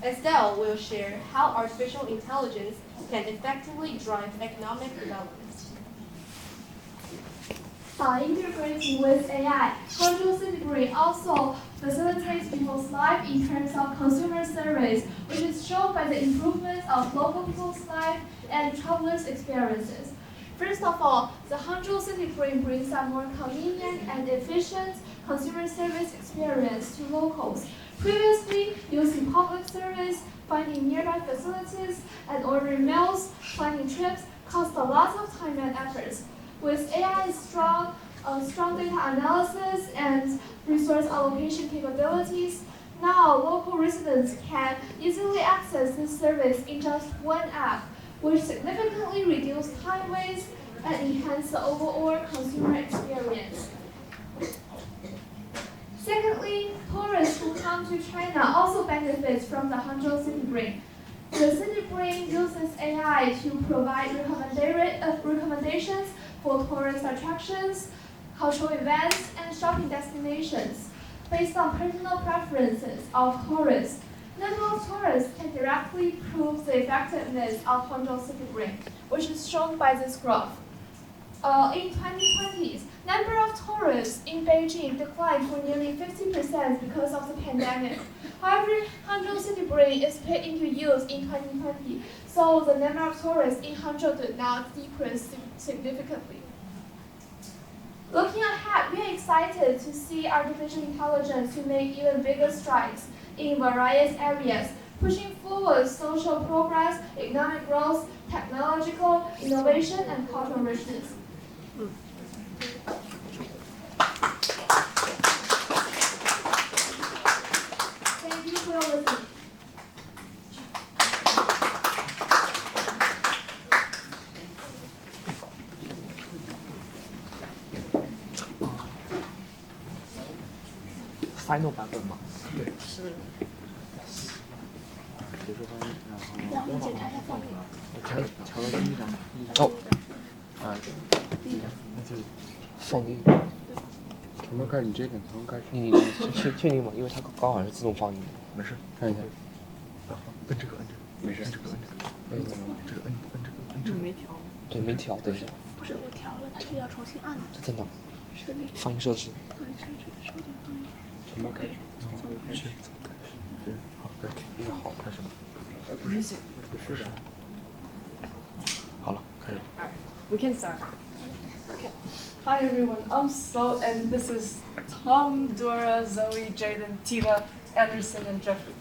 Estelle will share how artificial intelligence can effectively drive economic development. By integrating with AI, Hangzhou City Brain also facilitates people's life in terms of consumer service, which is shown by the improvements of local people's life and travelers' experiences. First of all, the Hangzhou City Brain brings a more convenient and efficient consumer service experience to locals. Previously, using public service, finding nearby facilities, and ordering meals, planning trips cost a lot of time and efforts. With AI's strong data analysis and resource allocation capabilities, now local residents can easily access this service in just one app, which significantly reduces time waste and enhance the overall consumer experience. Secondly, tourists who come to China also benefit from the Hangzhou City Brain. The City Brain uses AI to provide recommendations for tourist attractions, cultural events, and shopping destinations based on personal preferences of tourists. Number of tourists can directly prove the effectiveness of Hangzhou City Brain, which is shown by this graph. In 2020, number of tourists in Beijing declined for nearly 50% because of the pandemic. However, Hangzhou City Brain is put into use in 2020, so the number of tourists in Hangzhou did not decrease significantly. Looking ahead, we are excited to see artificial intelligence to make even bigger strides in various areas, pushing forward social progress, economic growth, technological innovation, and cultural richness. Thank you for listening. Final 版本吗？对，是。结束翻译，然后检查一下放映。调到第一张。哦。那就放映。从头开始，你直接点从头开始。你确定吗？因为它刚好是自动放映的。没事，看一下。摁这个，摁这个。没事。摁这个，摁这个。摁这个，摁这个，摁这个。没调。对，没调，等一下。不是，我调了，它这个要重新按。在哪？放映设置。放映设置，稍等放映。从头开始。从头开始。对，好，对，一个好，开始吧。不是，不是的。好了，开始。We can start. Okay. Hi everyone, and this is Tom, Dora, Zoe, Jaden, Tina, Anderson, and Jeffrey.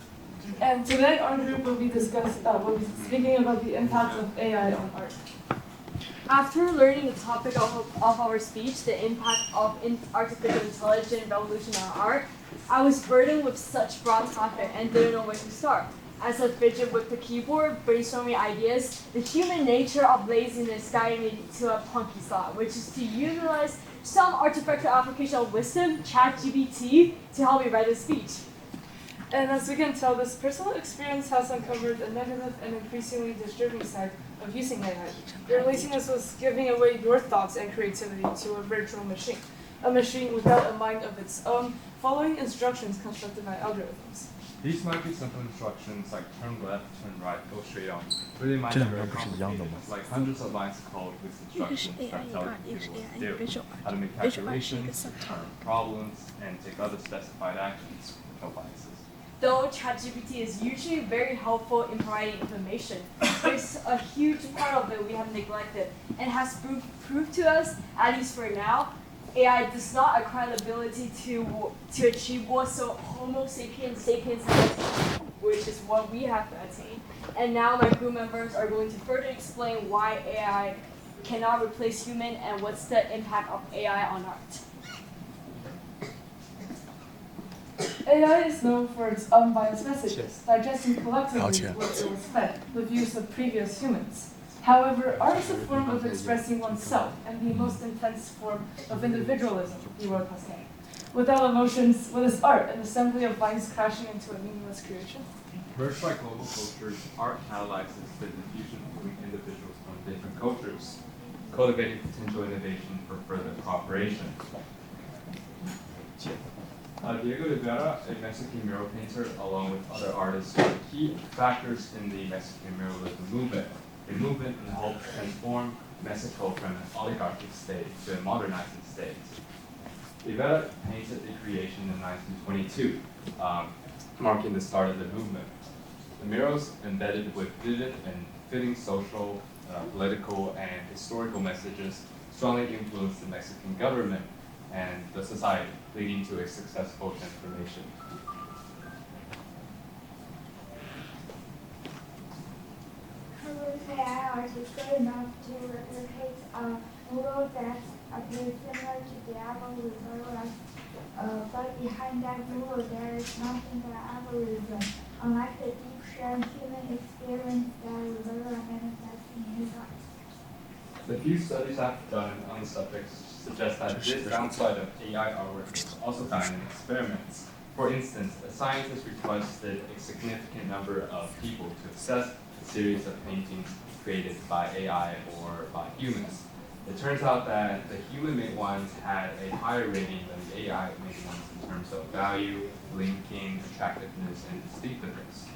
And today our group will be speaking about the impact of AI on art. After learning the topic of our speech, the impact of artificial intelligence revolution on art, I was burdened with such broad topic and didn't know where to start. As I fidget with the keyboard, brainstorming ideas, the human nature of laziness guided me to a punky thought, which is to utilize some artificial application of wisdom, ChatGPT, to help me write a speech. And as we can tell, this personal experience has uncovered a negative and increasingly disturbing side of using AI. Your laziness was giving away your thoughts and creativity to a virtual machine, a machine without a mind of its own, following instructions constructed by algorithms. These might be simple instructions like turn left, turn right, go straight on. But they might be very complicated, like hundreds of lines of code with instructions that tell you what to do, how to make calculations, turn problems, and take other specified actions with no biases. Though ChatGPT is usually very helpful in providing information, there's a huge part of it we have neglected and has proved to us, at least for now, AI does not acquire the ability to achieve what Homo sapiens sapiens has attained, which is what we have to attain. And now my group members are going to further explain why AI cannot replace human and what's the impact of AI on art. AI is known for its unbiased messages, digesting collectively what it was fed with use of previous humans. However, art is a form of expressing oneself and the most intense form of individualism, he wrote Pascal. Without emotions, what is art? An assembly of lines crashing into a meaningless creation? Merged by global cultures, art catalyzes the diffusion between individuals from different cultures, cultivating potential innovation for further cooperation. Diego Rivera, a Mexican mural painter, along with other artists, were key factors in the Mexican muralism movement, a movement that helped transform Mexico from an oligarchic state to a modernizing state. Rivera painted the creation in 1922, marking the start of the movement. The murals, embedded with vivid and fitting social, political, and historical messages, strongly influenced the Mexican government and the society, leading to a successful transformation. AI art is good enough to replicate a mural that appears similar to the algorithm, but behind that mural there is nothing but algorithm, unlike the deep shared human experience that Rivera manifests in his art. The few studies I've done on the subject suggest that this downside of AI artwork is also found in experiments. For instance, a scientist requested a significant number of people to assess a series of paintings created by AI or by humans. It turns out that the human-made ones had a higher rating than the AI-made ones in terms of value, linking, attractiveness, and distinctiveness.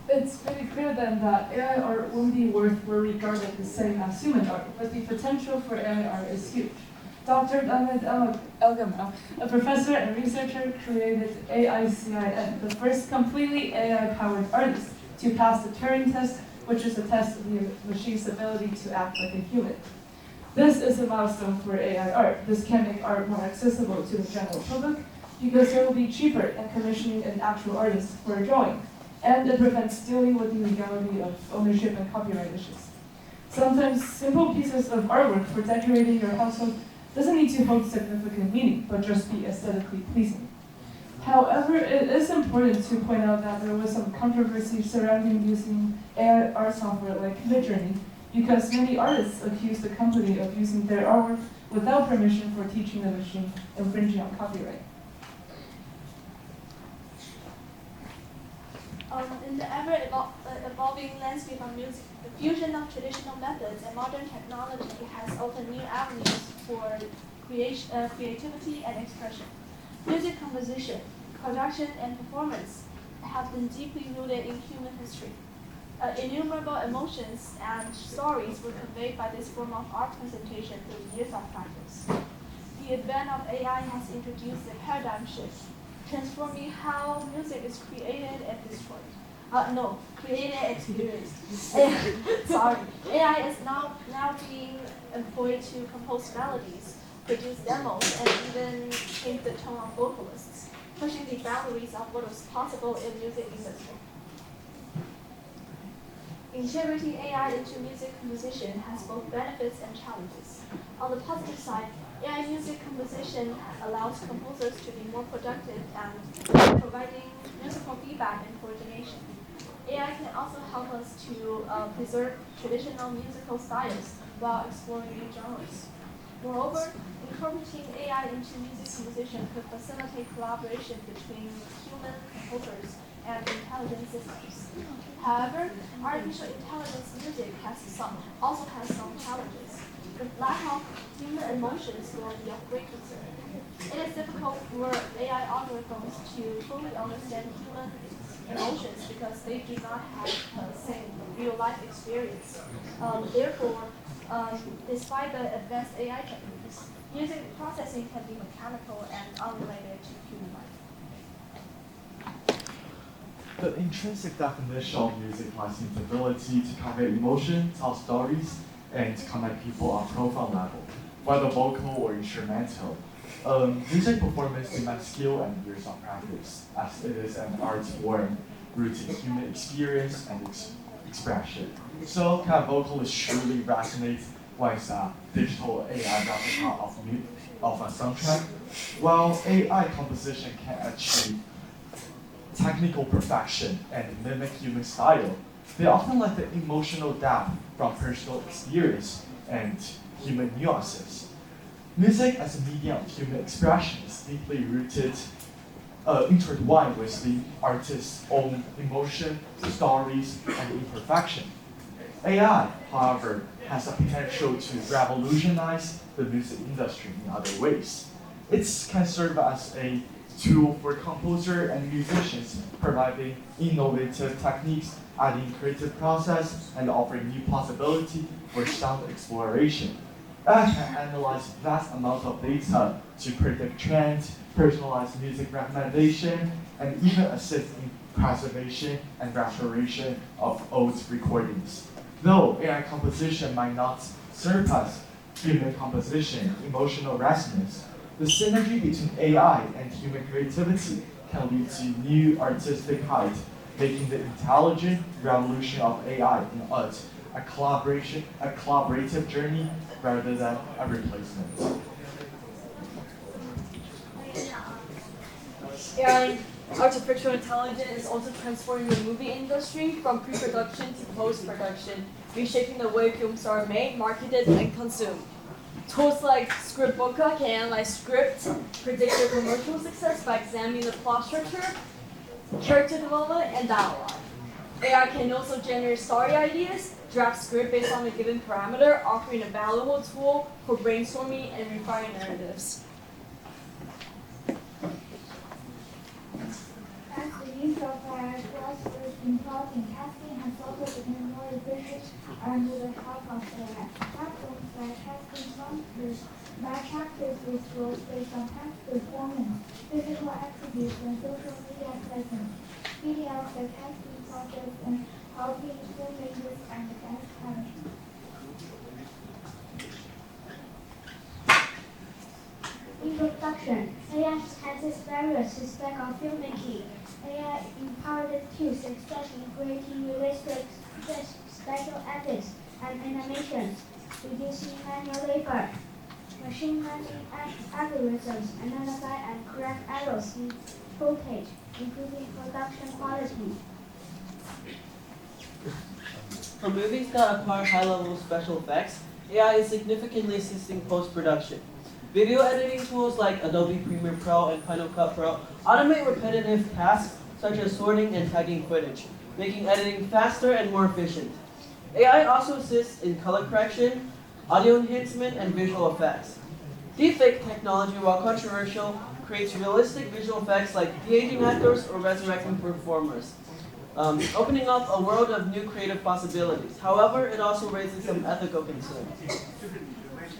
It's pretty clear then that AI art won't be worth or regarded the same as human art, but the potential for AI art is huge. Dr. Ahmed El-Gamal, a professor and researcher, created AICIN, the first completely AI-powered artist to pass the Turing test, which is a test of the machine's ability to act like a human. This is a milestone for AI art. This can make art more accessible to the general public because it will be cheaper than commissioning an actual artist for a drawing. And it prevents dealing with the legality of ownership and copyright issues. Sometimes simple pieces of artwork for decorating your household doesn't need to hold significant meaning, but just be aesthetically pleasing. However, it is important to point out that there was some controversy surrounding using AI art software like Midjourney, because many artists accused the company of using their artwork without permission for teaching the machine, infringing on copyright. In the ever-evolving landscape of music, the fusion of traditional methods and modern technology has opened new avenues for creativity and expression. Music composition, production, and performance have been deeply rooted in human history. Innumerable emotions and stories were conveyed by this form of art presentation through years of practice. The advent of AI has introduced a paradigm shift, transforming how music is created and destroyed. No, created experience. Sorry. AI is now being employed to compose melodies, produce demos, and even change the tone of vocalists, pushing the boundaries of what was possible in music industry. Integrating AI into music composition has both benefits and challenges. On the positive side, AI music composition allows composers to be more productive and providing musical feedback and coordination. AI can also help us to preserve traditional musical styles while exploring new genres. Moreover, incorporating AI into music composition could facilitate collaboration between human composers and intelligent systems. However, artificial intelligence music also has some challenges. The lack of human emotions will be of great concern. It is difficult for AI algorithms to fully understand human emotions because they do not have the same real-life experience. Therefore, despite the advanced AI techniques, music processing can be mechanical and unrelated to human life. The intrinsic definition of music lies in the ability to convey emotion, tell stories, and connect people on a profound level, whether vocal or instrumental. Music performance demands skill and years of practice, as it is an art form rooted in human experience and expression. So, can vocalists truly resonate with a digital AI replica of a soundtrack? While AI composition can achieve technical perfection and mimic human style, they often lack the emotional depth from personal experience and human nuances. Music as a medium of human expression is deeply rooted, intertwined with the artist's own emotion, stories, and imperfection. AI, however, has the potential to revolutionize the music industry in other ways. It can serve as a tool for composers and musicians, providing innovative techniques, adding creative process, and offering new possibilities for sound exploration. AI can analyze vast amounts of data to predict trends, personalize music recommendation, and even assist in preservation and restoration of old recordings. Though AI composition might not surpass human composition emotional resonance, the synergy between AI and human creativity can lead to new artistic heights, making the intelligent revolution of AI in art a collaborative journey rather than a replacement. AI, artificial intelligence, is also transforming the movie industry from pre-production to post-production, reshaping the way films are made, marketed, and consumed. Tools like Scriptbook can analyze script, predict their commercial success by examining the plot structure, character development, and dialogue. AI can also generate story ideas, draft script based on a given parameter, offering a valuable tool for brainstorming and refining narratives. As the use of AI grows in plotting, casting has also become more efficient under the help of AI. Platforms like casting software match actors with roles based on past performance, physical attributes, and social media presence, speeding up the casting process and helping filmmakers and the cast talent. In production, AI enhances various aspects of filmmaking. AI-empowered tools excel in creating realistic special effects and animations, reducing manual labor. Machine learning algorithms identify and correct errors in footage, improving production quality. For movies that require high-level special effects, AI is significantly assisting post-production. Video editing tools like Adobe Premiere Pro and Final Cut Pro automate repetitive tasks such as sorting and tagging footage, making editing faster and more efficient. AI also assists in color correction, audio enhancement, and visual effects. Deepfake technology, while controversial, creates realistic visual effects like de-aging actors or resurrecting performers, opening up a world of new creative possibilities. However, it also raises some ethical concerns.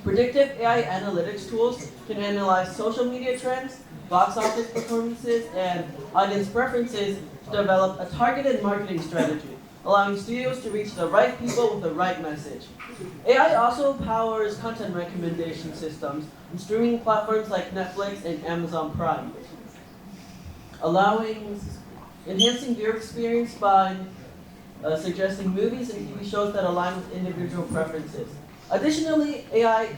Predictive AI analytics tools can analyze social media trends, box office performances, and audience preferences to develop a targeted marketing strategy, allowing studios to reach the right people with the right message. AI also powers content recommendation systems on streaming platforms like Netflix and Amazon Prime, enhancing viewer experience by suggesting movies and TV shows that align with individual preferences. Additionally, AI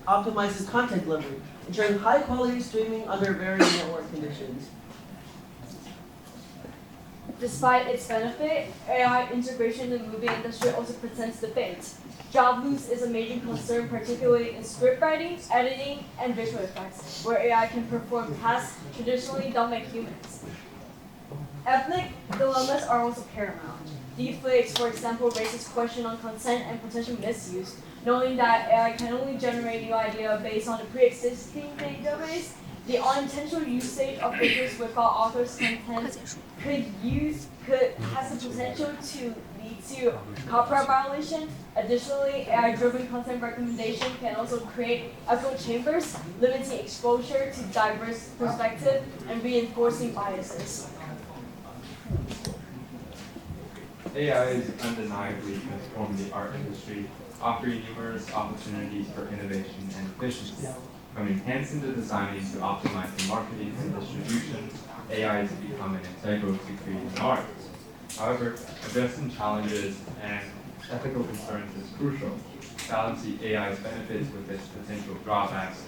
optimizes content delivery, ensuring high-quality streaming under varying network conditions. Despite its benefit, AI integration in the movie industry also presents debates. Job loss is a major concern, particularly in script writing, editing, and visual effects, where AI can perform tasks traditionally done by humans. Ethnic dilemmas are also paramount. Deepfakes, for example, raises questions on consent and potential misuse, knowing that AI can only generate new idea based on the pre-existing database. The unintentional usage of videos without author's content has the potential to lead to copyright violation. Additionally, AI-driven content recommendation can also create echo chambers, limiting exposure to diverse perspectives and reinforcing biases. AI is undeniably transforming the art industry, offering numerous opportunities for innovation and efficiency. From enhancing the designing to optimizing marketing and distribution, AI has become an integral to creating art. However, addressing challenges and ethical concerns is crucial. Balancing AI's benefits with its potential drawbacks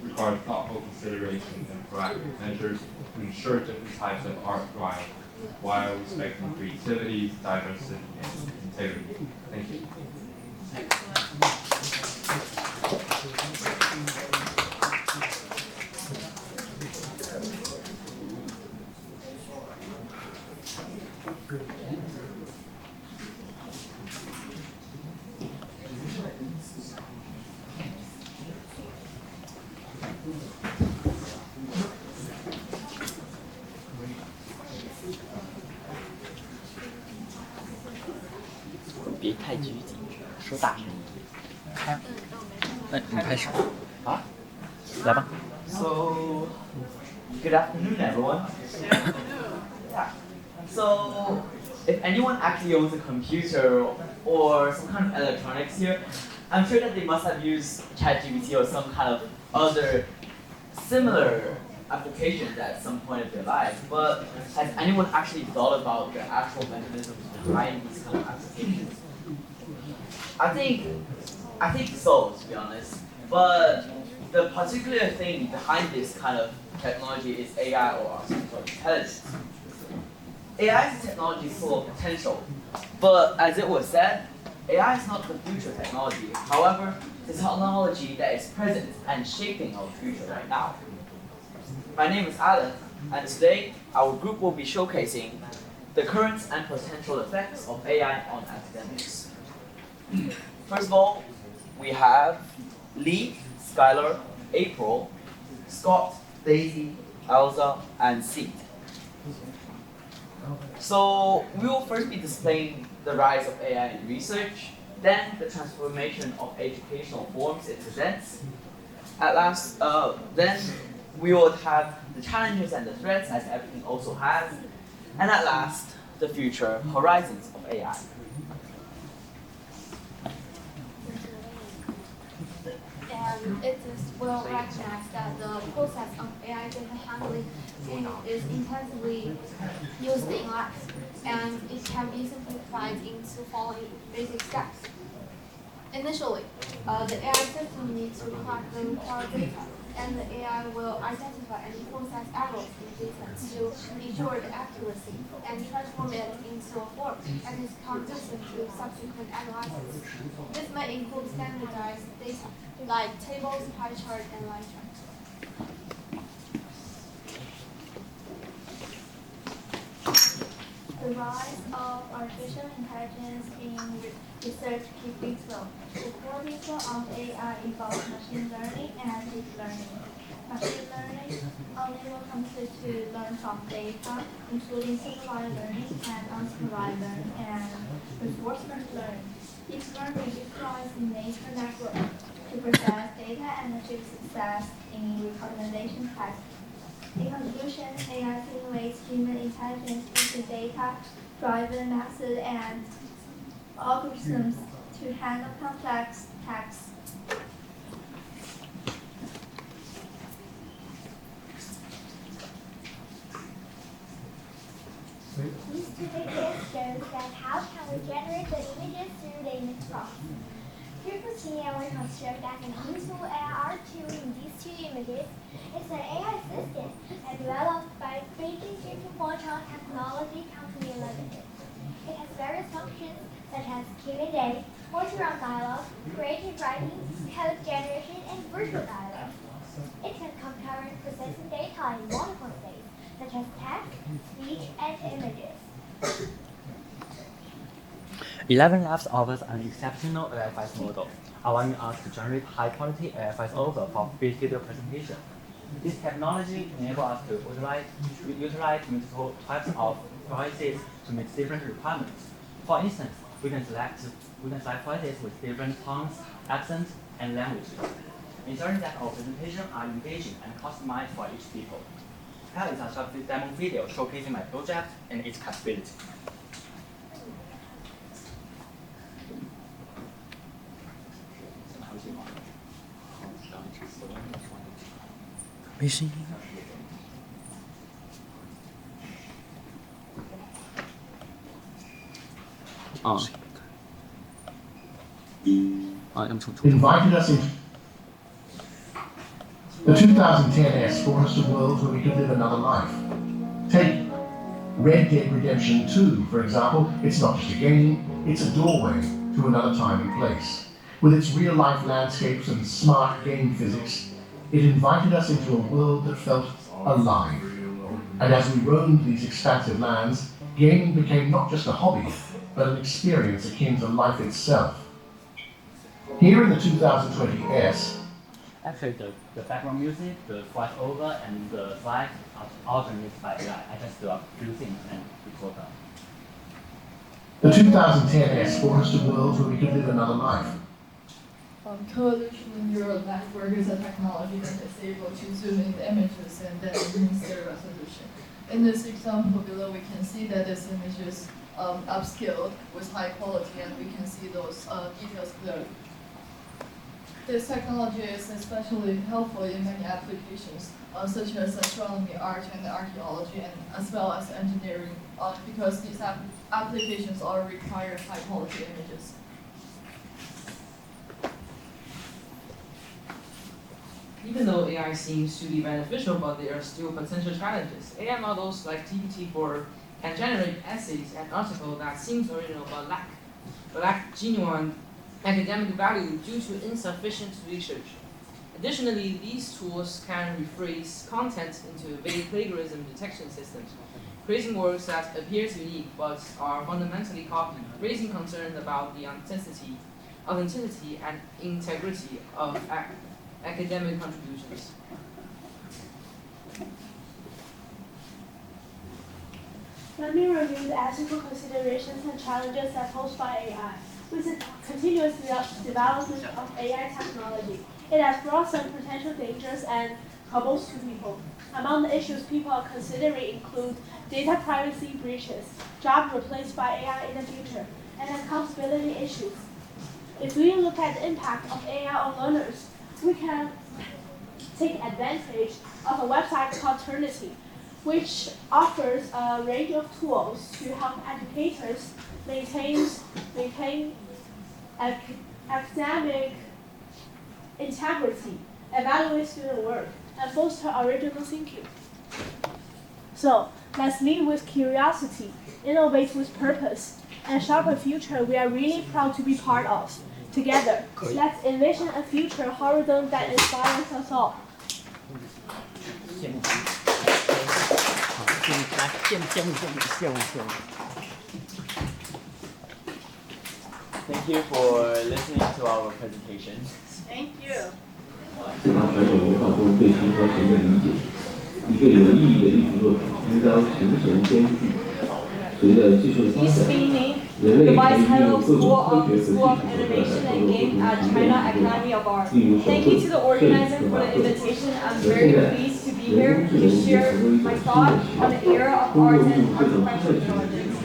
requires thoughtful consideration and proactive measures to ensure different types of art thrive while respecting creativity, diversity, and integrity. Thank you.别太拘谨，说大声一点。你开始。啊，来吧。So, good afternoon, everyone. Yeah. So, if anyone actually owns a computer or some kind of electronics here, I'm sure that they must have used ChatGPT or some kind of other similar applications at some point of their life. But has anyone actually thought about the actual mechanisms behind these kind of applications? I think so, to be honest. But the particular thing behind this kind of technology is AI or artificial intelligence. AI is a technology full of potential, but as it was said, AI is not the future technology. However, it's a technology that is present and shaping our future right now. My name is Alan, and today our group will be showcasing the current and potential effects of AI on academics. First of all, we have Lee, Skylar, April, Scott, Daisy, Elsa, and Seed. So we will first be displaying the rise of AI in research, then the transformation of educational forms it presents. At last, then we will have the challenges and the threats, as everything also has, and at last, the future horizons of AI. And it is well recognized that the process of AI data handling is intensively used in labs, and it can be simplified into following basic steps. Initially, the AI system needs to collect the required data, and the AI will identify any process errors in data to ensure the accuracy and transform it into a form that is conducive to subsequent analysis. This may include standardized data like tables, pie chart, and line charts. The rise of artificial intelligence in research keeps slow. The core principle of AI involves machine learning and deep learning. Machine learning enable computers to learn from data, including supervised learning and unsupervised learning and reinforcement learning. Deep learning deploys in neural networks to process data and achieve success in recognition tasks. In conclusion, AI simulates human intelligence using data-driven methods and algorithms to handle complex tasks. These two pictures shows that how can we generate the images through the image prompt. Here we consider that an useful AI tool in these two images is an AI system developed by Beijing EP4丨technology company limited. It has various functions such as Q&A, multi-round dialogue, creative writing, code generation, and virtual dialogue. It can concurrently processing data in multiple states, such as text, speech, and images. 11 Labs offers an exceptional AI5 model, allowing us to generate high-quality AI5 over for video presentation. This technology enables us to utilize multiple types of voices to meet different requirements. For instance, we can select voices with different tones, accents, and languages, ensuring that our presentations are engaging and customized for each people. Here is a short demo video showcasing my project and its capability. 没声音。Invited us into the 2010s brought us to worlds where we could live another life. Take Red Dead Redemption 2, for example. It's not just a game, it's a doorway to another time and place. With its real-life landscapes and smart game physics, it invited us into a world that felt alive. And as we roamed these expansive lands, gaming became not just a hobby, but an experience akin to life itself. Here in the 2020s, actually the background music, the voiceover, and the slides are all generated by AI. I just do a few things and record them. The 2010s brought us to worlds where we could live another life. Coalition neural network is a technology that is able to zoom in the images and then enhance their resolution. In this example below, we can see that this image is upscaled with high quality, and we can see those details clearly. This technology is especially helpful in many applications, such as astronomy, art, and archaeology, and as well as engineering, because these applications all require high-quality images. Even though AI seems to be beneficial, but there are still potential challenges. AI models like GPT-4 can generate essays and articles that seem original but lack genuine academic value due to insufficient research. Additionally, these tools can rephrase content into plagiarism detection systems, creating works that appear unique but are fundamentally copied, raising concerns about the authenticity and integrity of academic contributions. Let me review the ethical considerations and challenges that posed by AI. With the continuous development of AI technology, it has brought some potential dangers and troubles to people. Among the issues people are considering include data privacy breaches, jobs replaced by AI in the future, and accountability issues. If we look at the impact of AI on learners, we can take advantage of a website called Trinity, which offers a range of tools to help educators maintain academic integrity, evaluate student work, and foster original thinking. So, let's lead with curiosity, innovate with purpose, and shape a future we are really proud to be part of. Together, let's envision a future horizon that inspires us all. Thank you for listening to our presentation. Thank you. 这堂传统文化中对形和神的理解，一个有意义的艺术作品应当形成兼具。随着技术的发展。the Vice Head of School of Animation and Game at China Academy of Art. Thank you to the organizer for the invitation. I'm very pleased to be here to share my thoughts on the era of art and architectural intelligence.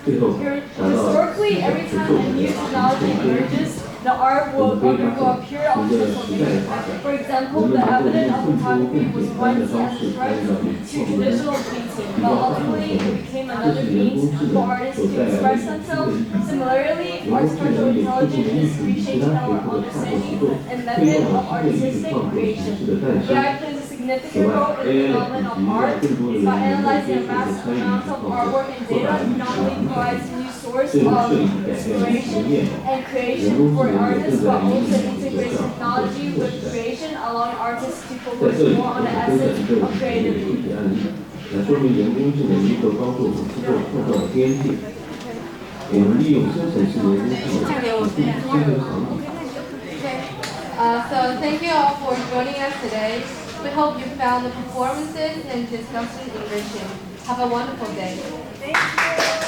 Historically, every time a new technology emerges, the art will undergo a period of transformation. For example, the evidence of photography was once as a threat to traditional painting, but ultimately it became another means for artists to express themselves. Similarly, artificial intelligence is reshaping our understanding and method of artistic creation. AI plays a significant role in the development of art. By analyzing a vast amount of artwork and data, it not only provides new source of inspiration and creation for artists, but also integrates technology with creation, allowing artists to focus more on the essence of creativity. So thank you all for joining us today. We hope you found the performances and discussion enriching. Have a wonderful day. Thank you.